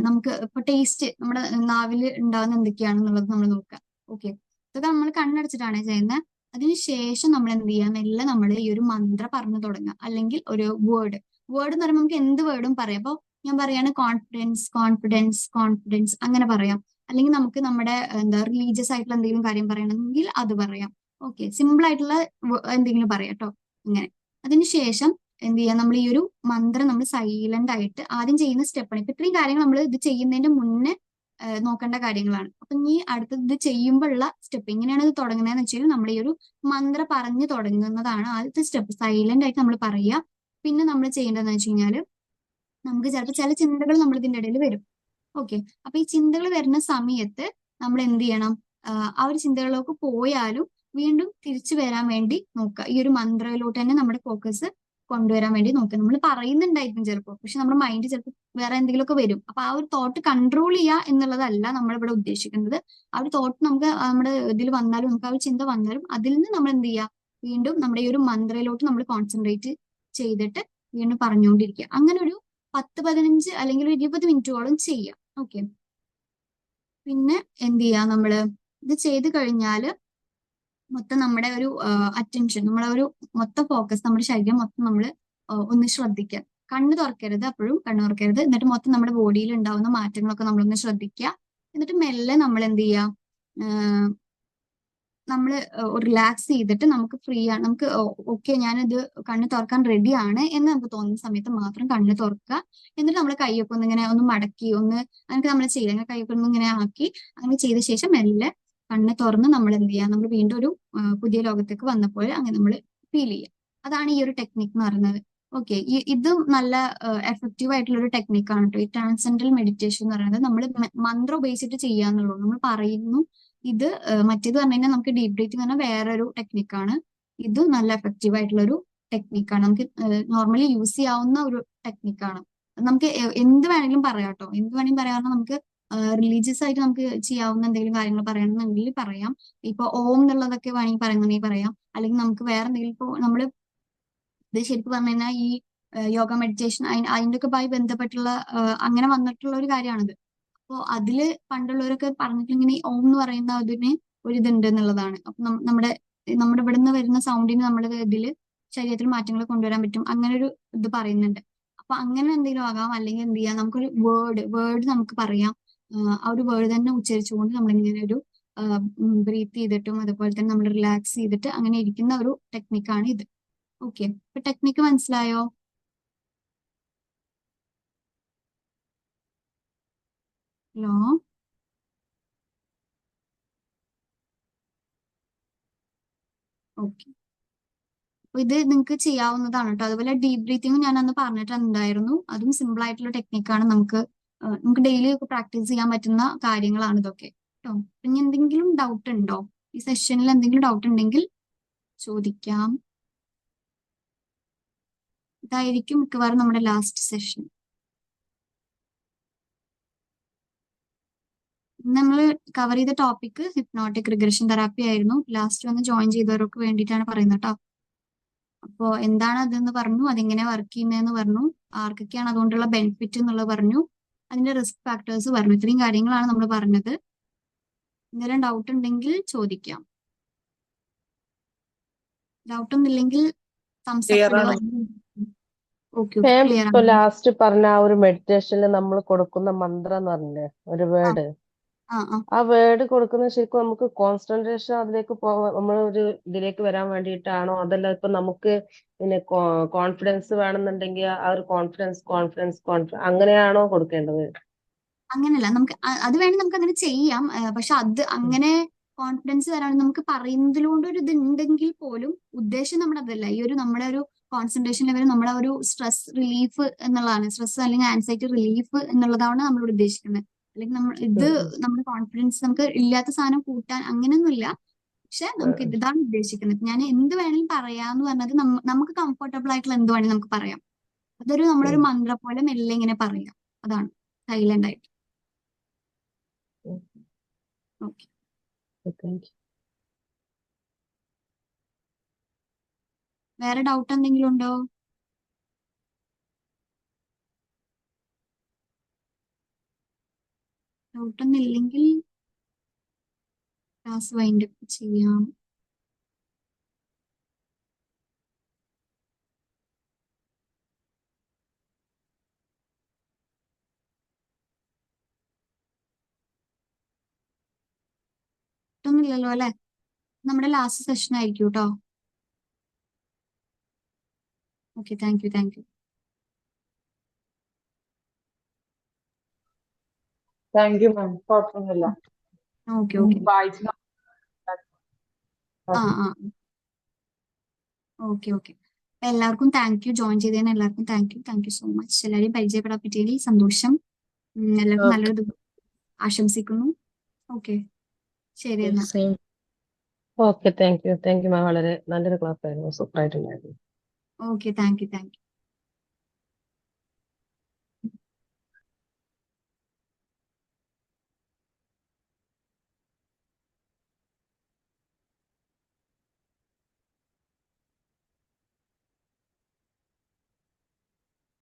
നമുക്ക് ഇപ്പൊ ടേസ്റ്റ് നമ്മുടെ നാവിൽ ഉണ്ടാകുന്ന എന്തൊക്കെയാണെന്നുള്ളത് നമ്മൾ നോക്കുക. ഓക്കെ, ഇതൊക്കെ നമ്മൾ കണ്ണടച്ചിട്ടാണ് ചെയ്യുന്നത്. അതിനുശേഷം നമ്മൾ എന്ത് ചെയ്യാം, മെല്ലെ നമ്മൾ ഈ ഒരു മന്ത്ര പറഞ്ഞു തുടങ്ങുക. അല്ലെങ്കിൽ ഒരു വേർഡ് എന്ന് പറയുമ്പോൾ നമുക്ക് എന്ത് വേർഡും പറയാം. അപ്പൊ ഞാൻ പറയാണ് കോൺഫിഡൻസ് കോൺഫിഡൻസ് കോൺഫിഡൻസ് അങ്ങനെ പറയാം. അല്ലെങ്കിൽ നമുക്ക് നമ്മുടെ എന്താ റിലീജിയസ് ആയിട്ടുള്ള എന്തെങ്കിലും കാര്യം പറയണമെങ്കിൽ അത് പറയാം. ഓക്കെ, സിമ്പിൾ ആയിട്ടുള്ള എന്തെങ്കിലും പറയാം കേട്ടോ. അങ്ങനെ അതിനുശേഷം എന്ത് ചെയ്യാം, നമ്മൾ ഈ ഒരു മന്ത്രം നമ്മൾ സൈലന്റ് ആയിട്ട് ആദ്യം ചെയ്യുന്ന സ്റ്റെപ്പാണ്. ഇപ്പൊ ഇത്രയും കാര്യങ്ങൾ നമ്മൾ ഇത് ചെയ്യുന്നതിന്റെ മുന്നേ നോക്കേണ്ട കാര്യങ്ങളാണ്. അപ്പൊ ഈ അടുത്തത് ഇത് ചെയ്യുമ്പോഴുള്ള സ്റ്റെപ്പ് എങ്ങനെയാണ് ഇത് തുടങ്ങുന്നതെന്ന് വെച്ചാൽ നമ്മൾ ഈ ഒരു മന്ത്ര പറഞ്ഞു തുടങ്ങുന്നതാണ് ആദ്യത്തെ സ്റ്റെപ്പ്. സൈലന്റ് ആയിട്ട് നമ്മൾ പറയുക. പിന്നെ നമ്മൾ ചെയ്യേണ്ടതെന്ന് വെച്ച് കഴിഞ്ഞാല് നമുക്ക് ചിലപ്പോൾ ചില ചിന്തകൾ നമ്മൾ ഇതിന്റെ ഇടയിൽ വരും. ഓക്കെ, അപ്പൊ ഈ ചിന്തകൾ വരുന്ന സമയത്ത് നമ്മൾ എന്ത് ചെയ്യണം, ആ ഒരു ചിന്തകളിലേക്ക് പോയാലും വീണ്ടും തിരിച്ചു വരാൻ വേണ്ടി നോക്കുക. ഈ ഒരു മന്ത്രയിലോട്ട് തന്നെ നമ്മുടെ ഫോക്കസ് കൊണ്ടുവരാൻ വേണ്ടി നോക്കുക. നമ്മൾ പറയുന്നുണ്ടായിരിക്കും ചിലപ്പോൾ, പക്ഷെ നമ്മുടെ മൈൻഡ് ചിലപ്പോൾ വേറെ എന്തെങ്കിലുമൊക്കെ വരും. അപ്പൊ ആ ഒരു തോട്ട് കൺട്രോൾ ചെയ്യുക എന്നുള്ളതല്ല നമ്മളിവിടെ ഉദ്ദേശിക്കുന്നത്. ആ ഒരു തോട്ട് നമുക്ക് നമ്മുടെ ഇതിൽ വന്നാലും, നമുക്ക് ആ ഒരു ചിന്ത വന്നാലും അതിൽ നിന്ന് നമ്മൾ എന്ത് ചെയ്യുക, വീണ്ടും നമ്മുടെ ഈ ഒരു മന്ത്രയിലോട്ട് നമ്മൾ കോൺസെൻട്രേറ്റ് ചെയ്തിട്ട് വീണ്ടും പറഞ്ഞുകൊണ്ടിരിക്കുക. അങ്ങനെ ഒരു 10-15 അല്ലെങ്കിൽ 20 മിനിറ്റോളം ചെയ്യാം. ഓക്കെ, പിന്നെ എന്ത് ചെയ്യാ, നമ്മള് ഇത് ചെയ്ത് കഴിഞ്ഞാല് മൊത്തം നമ്മുടെ ഒരു അറ്റൻഷൻ, നമ്മളെ ഒരു മൊത്തം ഫോക്കസ്, നമ്മുടെ ശരീരം മൊത്തം നമ്മൾ ഒന്ന് ശ്രദ്ധിക്കുക. കണ്ണ് തുറക്കരുത്, അപ്പോഴും കണ്ണ് തുറക്കരുത്. എന്നിട്ട് മൊത്തം നമ്മുടെ ബോഡിയിൽ ഉണ്ടാവുന്ന മാറ്റങ്ങളൊക്കെ നമ്മളൊന്ന് ശ്രദ്ധിക്കുക. എന്നിട്ട് മെല്ലെ നമ്മൾ എന്ത് ചെയ്യുക, നമ്മൾ റിലാക്സ് ചെയ്തിട്ട് നമുക്ക് ഫ്രീ ആണ്, നമുക്ക് ഓക്കെ ഞാനിത് കണ്ണ് തുറക്കാൻ റെഡിയാണ് എന്ന് നമുക്ക് തോന്നുന്ന സമയത്ത് മാത്രം കണ്ണ് തുറക്കുക. എന്നിട്ട് നമ്മൾ കൈയൊക്കെ ഇങ്ങനെ ഒന്ന് മടക്കി അങ്ങനെയൊക്കെ നമ്മൾ ചെയ്യുക. അങ്ങനെ കൈയൊക്കെ ഇങ്ങനെ ആക്കി അങ്ങനെ ചെയ്ത ശേഷം മെല്ലെ കണ്ണ് തുറന്ന് നമ്മൾ എന്ത് ചെയ്യുക, നമ്മൾ വീണ്ടും ഒരു പുതിയ ലോകത്തേക്ക് വന്നപ്പോൾ അങ്ങനെ നമ്മൾ ഫീൽ ചെയ്യുക. അതാണ് ഈ ഒരു ടെക്നിക്ക് എന്ന് പറയുന്നത്. ഓക്കെ, ഇതും നല്ല എഫക്റ്റീവ് ആയിട്ടുള്ള ഒരു ടെക്നിക്കാണ് കേട്ടോ. ഈ ട്രാൻസെൻഡൽ മെഡിറ്റേഷൻ എന്ന് പറയുന്നത് നമ്മൾ മന്ത്രം ഉപയോഗിച്ചിട്ട് ചെയ്യാന്നുള്ളൂ, നമ്മൾ പറയുന്നു. ഇത് മറ്റേത് പറഞ്ഞു കഴിഞ്ഞാൽ നമുക്ക് ഡീപ് ബ്രീത്തിങ് പറഞ്ഞാൽ വേറൊരു ടെക്നിക്കാണ്. ഇത് നല്ല എഫക്റ്റീവ് ആയിട്ടുള്ള ഒരു ടെക്നിക്കാണ്, നമുക്ക് നോർമലി യൂസ് ചെയ്യാവുന്ന ഒരു ടെക്നിക്കാണ്. നമുക്ക് എന്ത് വേണമെങ്കിലും പറയാം കേട്ടോ, എന്ത് വേണമെങ്കിലും പറയാം. നമുക്ക് റിലീജിയസ് ആയിട്ട് നമുക്ക് ചെയ്യാവുന്ന എന്തെങ്കിലും കാര്യങ്ങൾ പറയണമെന്നുണ്ടെങ്കിൽ പറയാം. ഇപ്പൊ ഓം എന്നുള്ളതൊക്കെ വേണമെങ്കിൽ പറയുന്നുണ്ടെങ്കിൽ പറയാം. അല്ലെങ്കിൽ നമുക്ക് വേറെ എന്തെങ്കിലും, ഇപ്പോൾ നമ്മള് ഇത് ശരിക്കും പറഞ്ഞു കഴിഞ്ഞാൽ ഈ യോഗ മെഡിറ്റേഷൻ അതിൻ്റെ ഒക്കെ ആയി ബന്ധപ്പെട്ടുള്ള അങ്ങനെ വന്നിട്ടുള്ള ഒരു കാര്യമാണിത്. അപ്പോൾ അതില് പണ്ടുള്ളവരൊക്കെ പറഞ്ഞിട്ട് ഇങ്ങനെ ഓം എന്ന് പറയുന്ന അതിന് ഒരു ഇതുണ്ട് എന്നുള്ളതാണ്. അപ്പൊ നമ്മുടെ ഇവിടെ നിന്ന് വരുന്ന സൗണ്ടിന് നമ്മുടെ ഇതില് ശരീരത്തിൽ മാറ്റങ്ങൾ കൊണ്ടുവരാൻ പറ്റും, അങ്ങനെ ഒരു ഇത് പറയുന്നുണ്ട്. അപ്പൊ അങ്ങനെ എന്തെങ്കിലും ആകാം. അല്ലെങ്കിൽ എന്ത് ചെയ്യാം, നമുക്കൊരു വേർഡ് നമുക്ക് പറയാം. ആ ഒരു വേർഡ് തന്നെ ഉച്ചരിച്ചുകൊണ്ട് നമ്മളിങ്ങനെ ഒരു ബ്രീത്ത് ചെയ്തിട്ടും അതുപോലെ തന്നെ നമ്മൾ റിലാക്സ് ചെയ്തിട്ട് അങ്ങനെ ഇരിക്കുന്ന ഒരു ടെക്നിക്കാണ് ഇത്. ഓക്കെ, ഇപ്പൊ ടെക്നിക്ക് മനസ്സിലായോ? Hello, okay. അപ്പൊ ഇത് നിങ്ങൾക്ക് ചെയ്യാവുന്നതാണ് കേട്ടോ. അതുപോലെ ഡീപ് ബ്രീത്തിങ് ഞാൻ അന്ന് പറഞ്ഞിട്ടുണ്ടായിരുന്നു. അതും സിമ്പിൾ ആയിട്ടുള്ള ടെക്നിക്കാണ്. നമുക്ക് ഡെയിലി ഒക്കെ പ്രാക്ടീസ് ചെയ്യാൻ പറ്റുന്ന കാര്യങ്ങളാണ് ഇതൊക്കെ കേട്ടോ. പിന്നെ എന്തെങ്കിലും ഡൗട്ട് ഉണ്ടോ? ഈ സെഷനിൽ എന്തെങ്കിലും ഡൗട്ട് ഉണ്ടെങ്കിൽ ചോദിക്കാം. ഇതായിരിക്കും മിക്കവാറും നമ്മുടെ ലാസ്റ്റ് സെഷൻ. നമ്മൾ കവർ ചെയ്ത ടോപ്പിക് ഹിപ്നോട്ടിക് റിഗ്രഷൻ തെറാപ്പി ആയിരുന്നു. ലാസ്റ്റ് വന്ന് ജോയിൻ ചെയ്തവർക്ക് വേണ്ടിയിട്ടാണ് പറയുന്നത് കേട്ടോ. അപ്പോ എന്താണ് അതെന്ന് പറഞ്ഞു, അതെങ്ങനെ വർക്ക് ചെയ്യുന്നതെന്ന് പറഞ്ഞു, ആർക്കൊക്കെയാണ് അതുകൊണ്ടുള്ള ബെനിഫിറ്റ് എന്നുള്ളത് പറഞ്ഞു, അതിന്റെ റിസ്ക് ഫാക്ടേഴ്സ് പറഞ്ഞു. ഇത്രയും കാര്യങ്ങളാണ് നമ്മൾ പറഞ്ഞത്. എന്തെങ്കിലും ഡൗട്ട് ഉണ്ടെങ്കിൽ ചോദിക്കാം. ഡൗട്ട് ഒന്നുമില്ലെങ്കിൽ തംസ് അപ്പ് ക്ലിയർ ഇടുക. ആണ്. ഓക്കെ മാം ക്ലിയർ ഇപ്പൊ ആണ്. ലാസ്റ്റ് പറഞ്ഞ ആ ഒരു മെഡിറ്റേഷനിൽ നമ്മൾ കൊടുക്കുന്ന മന്ത്രം എന്ന് പറഞ്ഞില്ലേ, ഒരു ആ വേർഡ്, ആ ആ ആ വേർഡ് കൊടുക്കുന്നത് ശരിക്കും നമുക്ക് കോൺസെൻട്രേഷൻ അതിലേക്ക് പോവാൻ, നമ്മൾ ഒരു ഇതിലേക്ക് വരാൻ വേണ്ടിയിട്ടാണോ, അതല്ല ഇപ്പൊ നമുക്ക് പിന്നെ കോൺഫിഡൻസ് വേണമെന്നുണ്ടെങ്കിൽ ആ ഒരു കോൺഫിഡൻസ് അങ്ങനെയാണോ കൊടുക്കേണ്ടത്? അങ്ങനെയല്ല, നമുക്ക് അത് വേണമെങ്കിൽ നമുക്ക് അങ്ങനെ ചെയ്യാം. പക്ഷെ അത് അങ്ങനെ കോൺഫിഡൻസ് വരാൻ നമുക്ക് പറയുന്നതിലൂടെ ഒരു ഇത് ഉണ്ടെങ്കിൽ പോലും ഉദ്ദേശം നമ്മുടെ അതല്ല. ഈ ഒരു നമ്മുടെ ഒരു കോൺസെൻട്രേഷൻ ലെവൽ നമ്മുടെ ഒരു സ്ട്രെസ് റിലീഫ് എന്നുള്ളതാണ്. സ്ട്രെസ് അല്ലെങ്കിൽ ആൻസൈറ്റി റിലീഫ് എന്നുള്ളതാണ് നമ്മളോട് ഉദ്ദേശിക്കുന്നത്. അല്ലെങ്കിൽ നമ്മൾ ഇത് നമ്മുടെ കോൺഫിഡൻസ് നമുക്ക് ഇല്ലാത്ത സാധനം കൂട്ടാൻ അങ്ങനെയൊന്നുമില്ല. പക്ഷെ നമുക്ക് ഇതാണ് ഉദ്ദേശിക്കുന്നത്. ഞാൻ എന്ത് വേണമെങ്കിലും പറയാന്ന് പറഞ്ഞത് നമുക്ക് കംഫർട്ടബിൾ ആയിട്ടുള്ള എന്ത് വേണമെങ്കിലും നമുക്ക് പറയാം. അതൊരു നമ്മളൊരു മന്ത്രം പോലെ മെല്ലെ ഇങ്ങനെ പറയാം. അതാണ് സൈലന്റ് ആയിട്ട്. ഓക്കെ. Thank U. വേറെ ഡൗട്ട് എന്തെങ്കിലും ഉണ്ടോ? ഡൗട്ട് ഒന്നും ഇല്ലെങ്കിൽ ക്ലാസ് വൈൻഡ് അപ്പ് ചെയ്യാം. ഒന്നുമില്ലല്ലോ അല്ലെ? നമ്മുടെ ലാസ്റ്റ് സെഷൻ ആയിരിക്കും കേട്ടോ. Okay, thank you. Thank you ma'am. കുഴപ്പമൊന്നുമില്ല. Okay okay. വായിച്ചു. ആ ആ ഓക്കെ ഓക്കെ. എല്ലാവർക്കും താങ്ക് യു. ജോയിൻ ചെയ്തതിന് എല്ലാവർക്കും താങ്ക് യു സോ മച്ച്. എല്ലാവരെയും പരിചയപ്പെടാൻ പറ്റിയതിൽ സന്തോഷം. എല്ലാവർക്കും നല്ലൊരു ദിവസം ആശംസിക്കുന്നു. ഓക്കെ, ശരി എന്നാ. ഓക്കെ, താങ്ക് യു മാം. വളരെ നല്ലൊരു ക്ലാസ് ആയിരുന്നു, സൂപ്പർ ആയിട്ടുണ്ടായിരുന്നു. Okay, thank U.